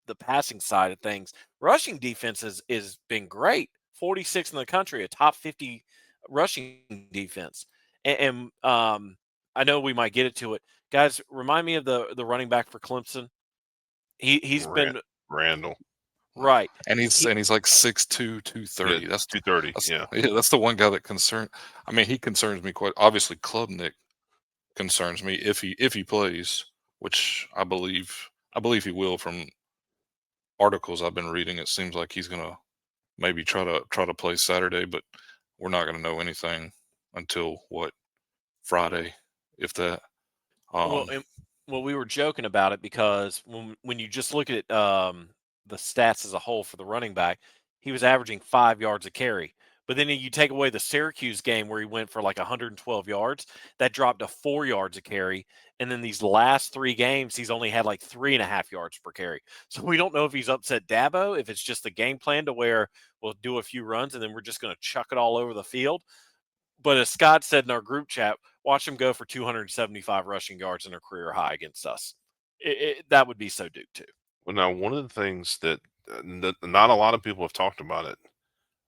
the passing side of things. Rushing defense is been great. 46 in the country, a top 50 rushing defense. And I know we might get into it. Guys, remind me of the running back for Clemson. He's been Randall. Right. And he's like 6'2", 230. Yeah, That's 230. Yeah. That's the one guy that he concerns me quite. Obviously, Klubnik concerns me if he plays, which I believe he will from articles I've been reading. It seems like he's gonna maybe try to play Saturday, but we're not gonna know anything until Friday, if that. Well, we were joking about it because when you just look at the stats as a whole for the running back, he was averaging 5 yards a carry. But then you take away the Syracuse game where he went for like 112 yards, that dropped to 4 yards a carry. And then these last 3 games, he's only had like 3.5 yards per carry. So we don't know if he's upset Dabo, if it's just the game plan to where we'll do a few runs and then we're just going to chuck it all over the field. But as Scott said in our group chat, watch him go for 275 rushing yards in a career high against us. That would be so Duke too. Well, now, one of the things that not a lot of people have talked about it,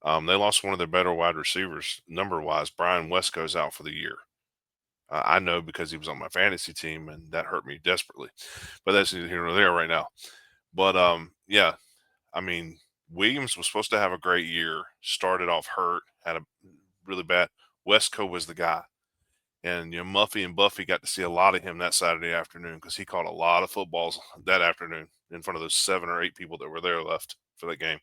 they lost one of their better wide receivers, number-wise. Brian Wesco's out for the year. I know because he was on my fantasy team, and that hurt me desperately. But that's neither here nor there right now. But, yeah, I mean, Williams was supposed to have a great year, started off hurt, had a really bad. Wesco was the guy. And, Muffy and Buffy got to see a lot of him that Saturday afternoon because he caught a lot of footballs that afternoon in front of those 7 or 8 people that were there left for that game.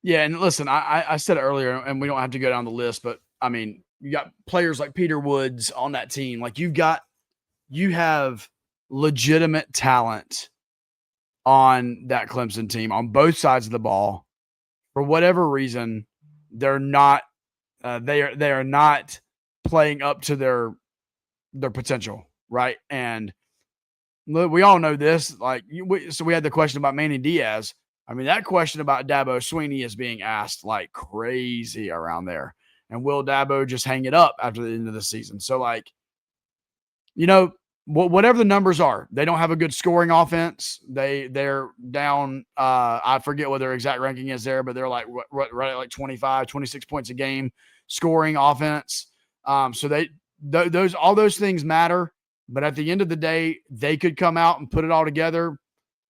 Yeah, and listen, I said it earlier, and we don't have to go down the list, but I mean, You got players like Peter Woods on that team. Like you have legitimate talent on that Clemson team on both sides of the ball. For whatever reason, they're not they are not playing up to their potential, right? And we all know this. Like, so we had the question about Manny Diaz. I mean, that question about Dabo Swinney is being asked like crazy around there. And will Dabo just hang it up after the end of the season? So, like, whatever the numbers are, they don't have a good scoring offense. They're down. I forget what their exact ranking is there, but they're like right at like 25, 26 points a game scoring offense. So all those things matter. But at the end of the day, they could come out and put it all together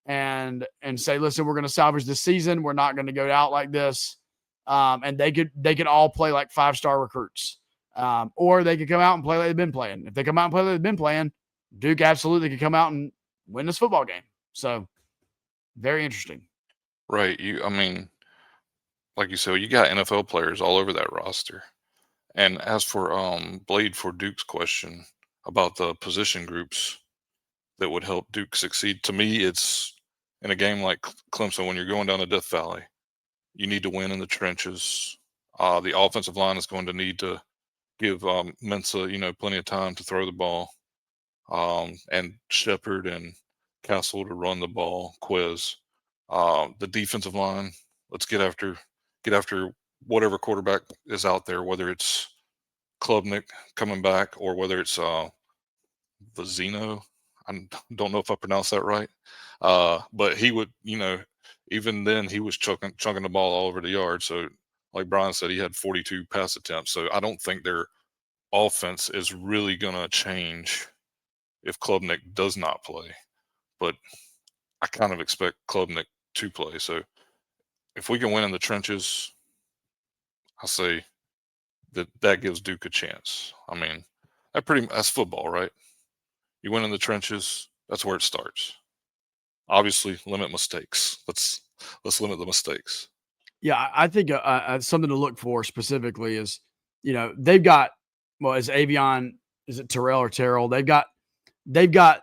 and say, listen, we're going to salvage this season. We're not going to go out like this. And they could all play like 5-star recruits. Or they could come out and play like they've been playing. If they come out and play like they've been playing, Duke absolutely could come out and win this football game. So very interesting. Right. I mean, like you said, you got NFL players all over that roster. And as for Blade for Duke's question about the position groups that would help Duke succeed, to me, it's in a game like Clemson, when you're going down to Death Valley, you need to win in the trenches. The offensive line is going to need to give Mensa, plenty of time to throw the ball, and Shepard and Castle to run the ball. Quiz. The defensive line, let's get after whatever quarterback is out there, whether it's Klubnik coming back or whether it's Vizino. I don't know if I pronounced that right, but he would, even then he was chunking the ball all over the yard. So, like Brian said, he had 42 pass attempts. So I don't think their offense is really going to change if Klubnik does not play. But I kind of expect Klubnik to play. So if we can win in the trenches, I say that gives Duke a chance. I mean, that's football, right? You win in the trenches, that's where it starts. Obviously, limit mistakes. Let's limit the mistakes. Yeah, I think something to look for specifically is, they've got, is Avion, is it Terrell or Terrell? They've got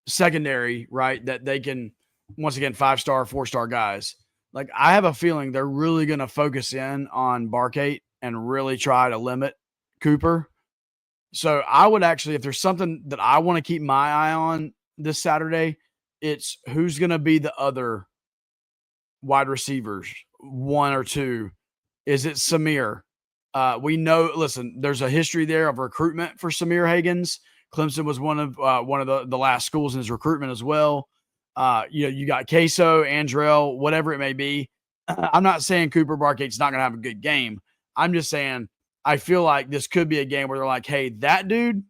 secondary, right, that they can, once again, 5-star, 4-star guys. Like, I have a feeling they're really going to focus in on Barkate and really try to limit Cooper. So I would actually, if there's something that I want to keep my eye on this Saturday, it's who's going to be the other wide receivers, 1 or 2. Is it Samir? We know, listen, there's a history there of recruitment for Samir Hagans. Clemson was one of the last schools in his recruitment as well. You got Queso, Andrell, whatever it may be. I'm not saying Cooper Barkate's not going to have a good game. I'm just saying I feel like this could be a game where they're like, hey, that dude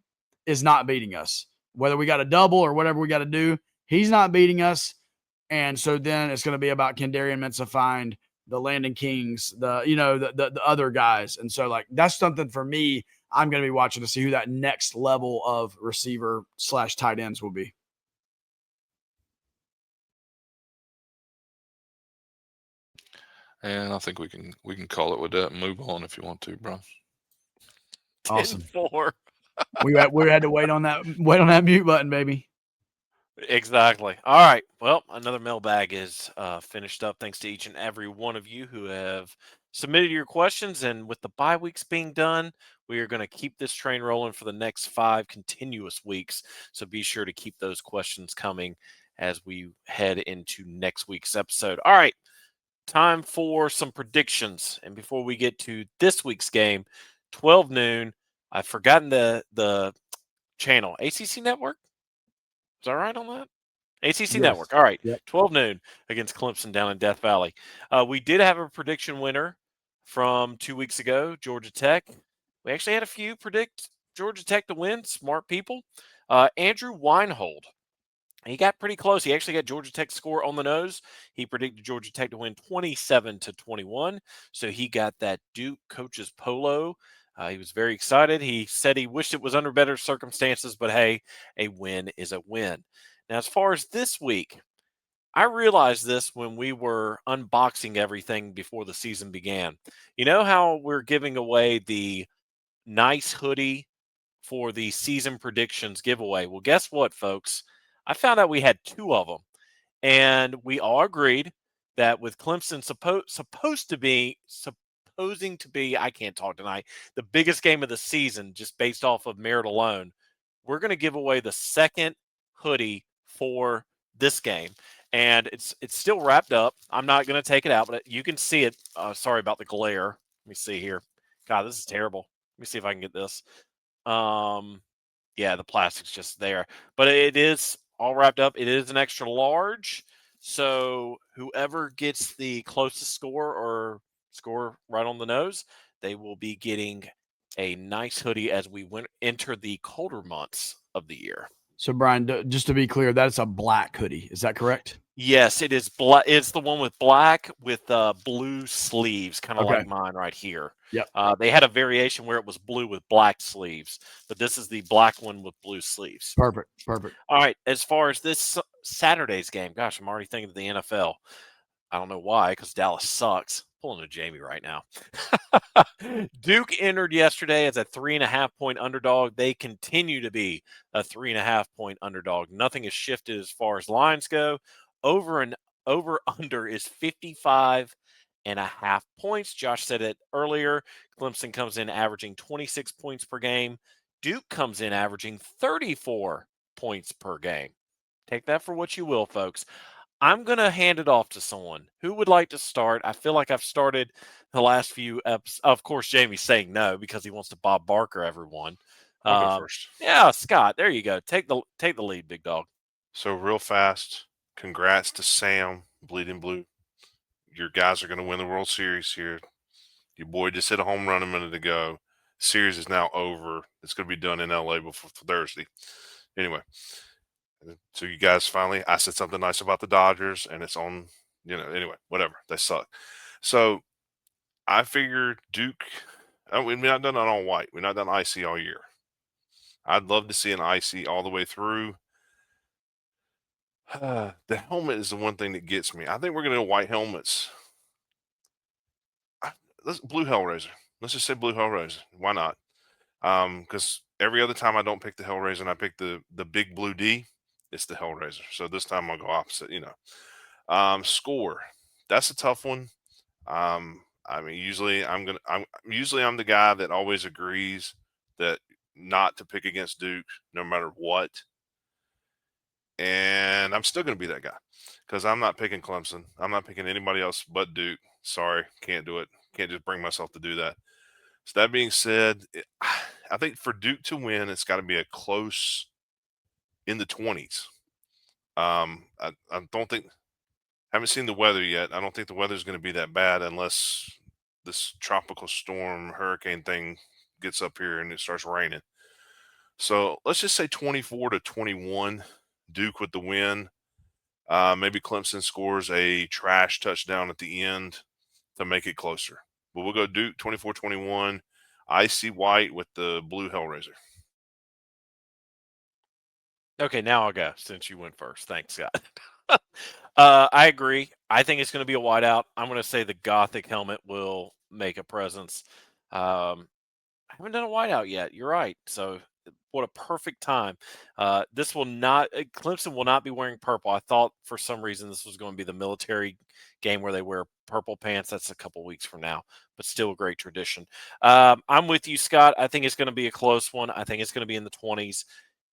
is not beating us. Whether we got a double or whatever we got to do, he's not beating us. And so then it's going to be about can Darian Mensah find the Landon Kings, the other guys. And so, like, that's something for me I'm going to be watching to see who that next level of receiver / tight ends will be. And I think we can call it with that and move on if you want to, bro. Awesome. 10-4. we had to wait on that mute button, baby. Exactly. All right. Well, another mailbag is finished up. Thanks to each and every one of you who have submitted your questions. And with the bye weeks being done, we are going to keep this train rolling for the next 5 continuous weeks. So be sure to keep those questions coming as we head into next week's episode. All right. Time for some predictions. And before we get to this week's game, 12 noon, I've forgotten the channel. ACC Network? Is that right on that? ACC Network. All right. Yep. 12 noon against Clemson down in Death Valley. We did have a prediction winner from 2 weeks ago, Georgia Tech. We actually had a few predict Georgia Tech to win. Smart people. Andrew Weinhold. He got pretty close. He actually got Georgia Tech's score on the nose. He predicted Georgia Tech to win 27-21. So he got that Duke coach's polo. He was very excited. He said he wished it was under better circumstances, but hey, a win is a win. Now, as far as this week, I realized this when we were unboxing everything before the season began. You know how we're giving away the nice hoodie for the season predictions giveaway. Well, guess what, folks? I found out we had 2 of them, and we all agreed that with Clemson supposing to be, I can't talk tonight, the biggest game of the season just based off of merit alone, we're going to give away the second hoodie for this game. And it's still wrapped up. I'm not going to take it out, but you can see it. Sorry about the glare. Let me see here. God, this is terrible. Let me see if I can get this. Yeah, the plastic's just there, but it is all wrapped up. It is an extra large. So whoever gets the closest score or score right on the nose, they will be getting a nice hoodie as we enter the colder months of the year. So, Brian, just to be clear, that's a black hoodie. Is that correct? Yes, it is black. It's the one with black with blue sleeves, kind of Okay. like mine right here. Yep. They had a variation where it was blue with black sleeves, but this is the black one with blue sleeves. Perfect. All right. As far as this Saturday's game, gosh, I'm already thinking of the NFL. I don't know why, because Dallas sucks. Pulling a Jamie right now. Duke entered yesterday as a 3.5-point underdog. They continue to be a 3.5-point underdog. Nothing has shifted as far as lines go. Over under is 55.5 points. Josh said it earlier. Clemson comes in averaging 26 points per game. Duke comes in averaging 34 points per game. Take that for what you will, folks. I'm going to hand it off to someone. Who would like to start? I feel like I've started the last few episodes. Of course, Jamie's saying no because he wants to Bob Barker everyone. I'll go first. Yeah, Scott, there you go. Take the lead, big dog. So real fast, congrats to Sam, Bleeding Blue. Your guys are going to win the World Series here. Your boy just hit a home run a minute ago. Series is now over. It's going to be done in LA before Thursday. Anyway, so you guys finally, I said something nice about the Dodgers, and it's on, anyway, whatever. They suck. So I figured Duke, we've not done it all white. We've not done icy all year. I'd love to see an icy all the way through. The helmet is the one thing that gets me. I think we're going to go white helmets. Blue Hellraiser. Let's just say Blue Hellraiser. Why not? Because every other time I don't pick the Hellraiser and I pick the big blue D, it's the Hellraiser. So this time I'll go opposite. Score. That's a tough one. Usually I'm the guy that always agrees that not to pick against Duke no matter what. And I'm still going to be that guy because I'm not picking Clemson. I'm not picking anybody else but Duke. Sorry, can't do it. Can't just bring myself to do that. So that being said, I think for Duke to win, it's got to be a close in the 20s. I don't think, haven't seen the weather yet. I don't think the weather is going to be that bad unless this tropical storm hurricane thing gets up here and it starts raining. So let's just say 24-21, Duke with the win. Maybe Clemson scores a trash touchdown at the end to make it closer. But we'll go Duke 24-21. Icy white with the blue Hellraiser. Okay, now I'll go since you went first. Thanks, Scott. I agree. I think it's going to be a whiteout. I'm going to say the Gothic helmet will make a presence. I haven't done a whiteout yet. You're right. So what a perfect time. Clemson will not be wearing purple. I thought for some reason this was going to be the military game where they wear purple pants. That's a couple weeks from now, but still a great tradition. I'm with you, Scott. I think it's going to be a close one. I think it's going to be in the 20s.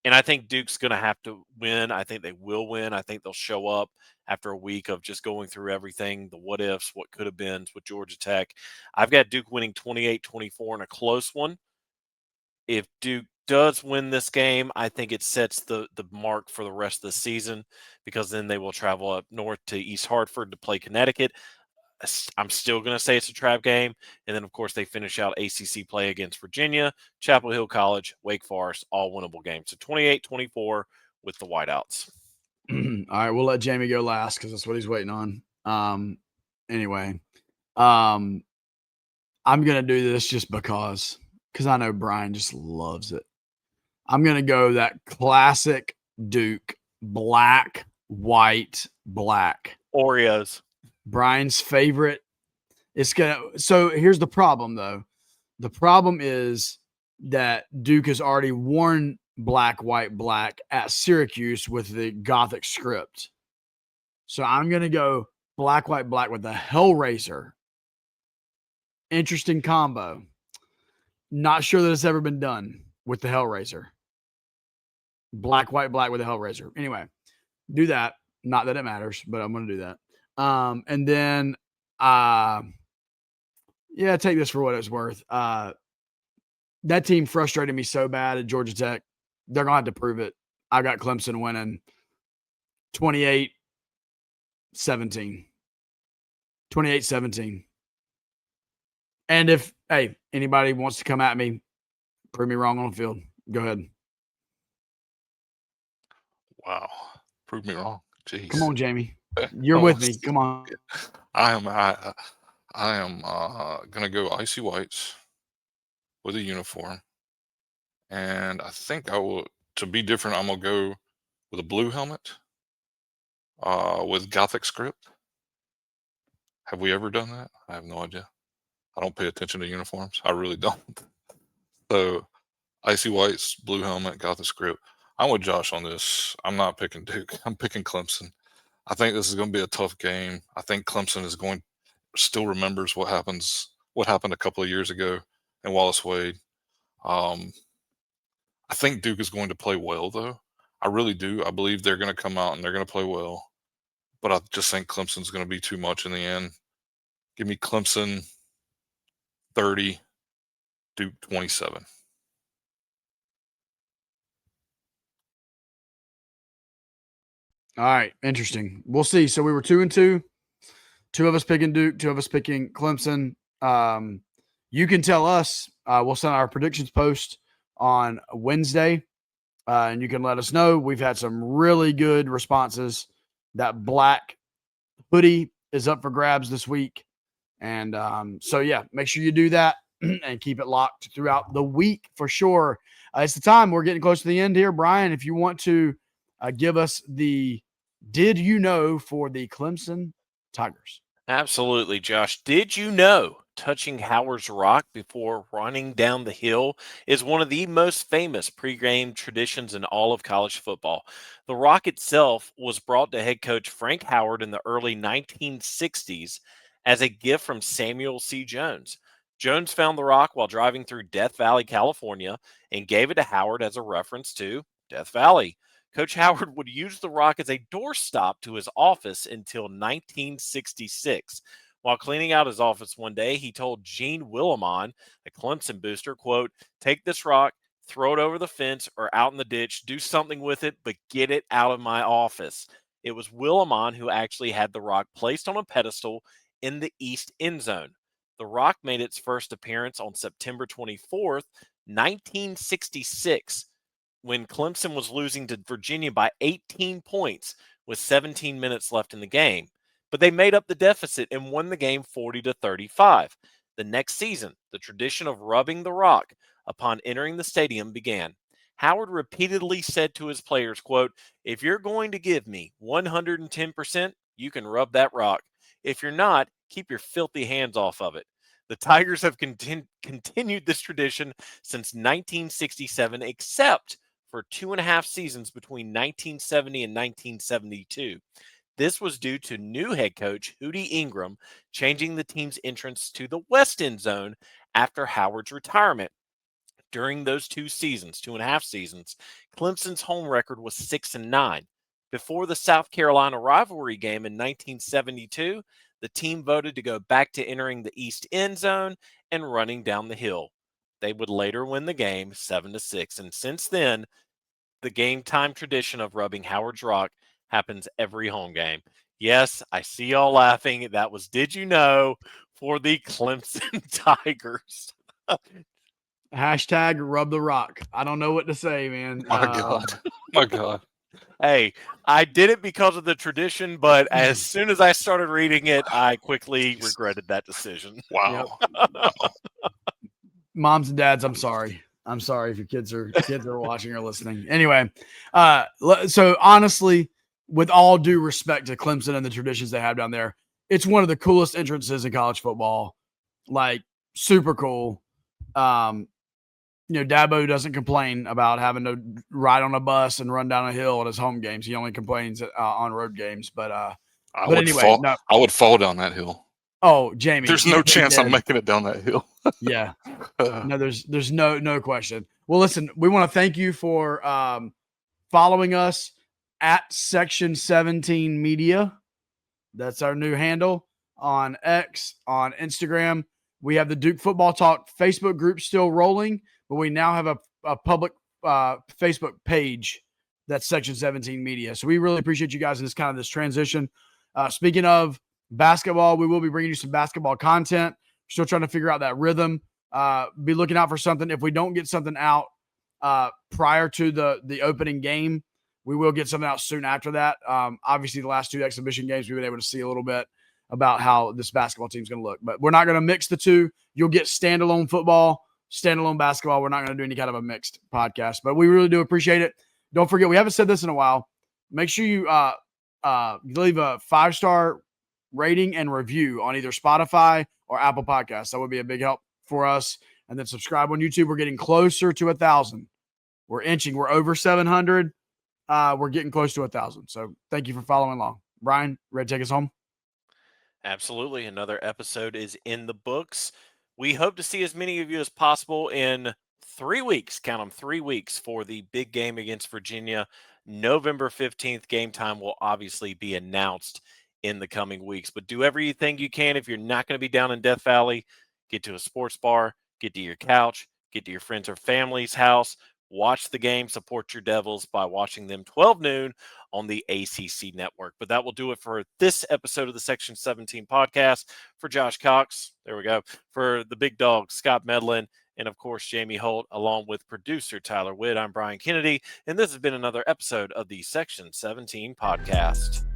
And I think Duke's going to have to win. I think they will win. I think they'll show up after a week of just going through everything, the what ifs, what could have been with Georgia Tech. I've got Duke winning 28-24 in a close one. If Duke does win this game, I think it sets the mark for the rest of the season because then they will travel up north to East Hartford to play Connecticut. I'm still going to say it's a trap game. And then, of course, they finish out ACC play against Virginia, Chapel Hill College, Wake Forest, all winnable games. So 28-24 with the whiteouts. All right, we'll let Jamie go last because that's what he's waiting on. Anyway, I'm going to do this just because I know Brian just loves it. I'm going to go that classic Duke black, white, black. Oreos. Brian's favorite. So here's the problem, though. The problem is that Duke has already worn black, white, black at Syracuse with the Gothic script. So I'm going to go black, white, black with the Hellraiser. Interesting combo. Not sure that it's ever been done with the Hellraiser. Black, white, black with the Hellraiser. Anyway, do that. Not that it matters, but I'm going to do that. And then, yeah, take this for what it's worth. That team frustrated me so bad at Georgia Tech. They're going to have to prove it. I got Clemson winning 28-17. 28-17. And if, hey, anybody wants to come at me, prove me wrong on the field, go ahead. Wow. Prove me wrong. Jeez. Come on, Jamie. You're with me. Come on. I am gonna go icy whites with a uniform. And I think I will, to be different, I'm gonna go with a blue helmet with Gothic script. Have we ever done that? I have no idea. I don't pay attention to uniforms. I really don't. So icy whites, blue helmet, Gothic script. I'm with Josh on this. I'm not picking Duke. I'm picking Clemson. I think this is going to be a tough game. I think Clemson still remembers what happened a couple of years ago in Wallace Wade. I think Duke is going to play well, though. I really do. I believe they're going to come out and they're going to play well. But I just think Clemson's going to be too much in the end. Give me Clemson 30, Duke 27. All right, interesting. We'll see. So we were 2-2. Two of us picking Duke, two of us picking Clemson. You can tell us. We'll send our predictions post on Wednesday, and you can let us know. We've had some really good responses. That black hoodie is up for grabs this week. And so, yeah, make sure you do that and keep it locked throughout the week for sure. It's the time. We're getting close to the end here. Brian, if you want to give us the did you know for the Clemson Tigers? Absolutely, Josh. Did you know touching Howard's Rock before running down the hill is one of the most famous pregame traditions in all of college football? The rock itself was brought to head coach Frank Howard in the early 1960s as a gift from Samuel C. Jones. Jones found the rock while driving through Death Valley, California, and gave it to Howard as a reference to Death Valley. Coach Howard would use the rock as a doorstop to his office until 1966. While cleaning out his office one day, he told Gene Willimon, a Clemson booster, quote, "Take this rock, throw it over the fence or out in the ditch, do something with it, but get it out of my office." It was Willimon who actually had the rock placed on a pedestal in the east end zone. The rock made its first appearance on September 24th, 1966. When Clemson was losing to Virginia by 18 points with 17 minutes left in the game. But they made up the deficit and won the game 40-35. The next season, the tradition of rubbing the rock upon entering the stadium began. Howard repeatedly said to his players, quote, "If you're going to give me 110%, you can rub that rock. If you're not, keep your filthy hands off of it." The Tigers have continued this tradition since 1967, except for 2.5 seasons between 1970 and 1972. This was due to new head coach Hootie Ingram changing the team's entrance to the West End zone after Howard's retirement. During those 2.5 seasons, Clemson's home record was 6-9. Before the South Carolina rivalry game in 1972, the team voted to go back to entering the East End zone and running down the hill. They would later win the game 7-6, and since then, the game time tradition of rubbing Howard's Rock happens every home game. Yes, I see y'all laughing. That was did you know for the Clemson Tigers. Hashtag rub the rock. I don't know what to say, man. My God. My God. Hey, I did it because of the tradition, but as soon as I started reading it, I quickly regretted that decision. Wow. Moms and dads, I'm sorry. I'm sorry if your kids are watching or listening. Anyway, so honestly, with all due respect to Clemson and the traditions they have down there, it's one of the coolest entrances in college football. Like super cool. Dabo doesn't complain about having to ride on a bus and run down a hill at his home games. He only complains on road games. But anyway, no. I would fall down that hill. Oh, Jamie, There's no chance I'm making it down that hill. Yeah. No, there's no question. Well, listen, we want to thank you for following us at Section 17 Media. That's our new handle on X, on Instagram. We have the Duke Football Talk Facebook group still rolling, but we now have a public Facebook page that's Section 17 Media. So we really appreciate you guys in this transition. Speaking of basketball, we will be bringing you some basketball content. Still trying to figure out that rhythm. Be looking out for something. If we don't get something out prior to the opening game, we will get something out soon after that. Obviously, the last 2 exhibition games, we've been able to see a little bit about how this basketball team is going to look. But we're not going to mix the two. You'll get standalone football, standalone basketball. We're not going to do any kind of a mixed podcast. But we really do appreciate it. Don't forget, we haven't said this in a while. Make sure you leave a 5-star rating and review on either Spotify or Apple Podcasts. That would be a big help for us. And then subscribe on YouTube. We're getting closer to 1,000. We're inching. We're over 700. We're getting close to 1,000. So thank you for following along. Brian, ready to take us home? Absolutely. Another episode is in the books. We hope to see as many of you as possible in 3 weeks. Count them, 3 weeks for the big game against Virginia. November 15th game time will obviously be announced in the coming weeks. But do everything you can. If you're not going to be down in Death Valley, get to a sports bar, get to your couch, get to your friends or family's house. Watch the game, support your Devils by watching them 12 noon on the ACC network. But that will do it for this episode of the Section 17 podcast. For Josh Cox, there we go. For the big dog, Scott Medlin, and of course, Jamie Holt, along with producer Tyler Witt, I'm Brian Kennedy, and this has been another episode of the Section 17 podcast.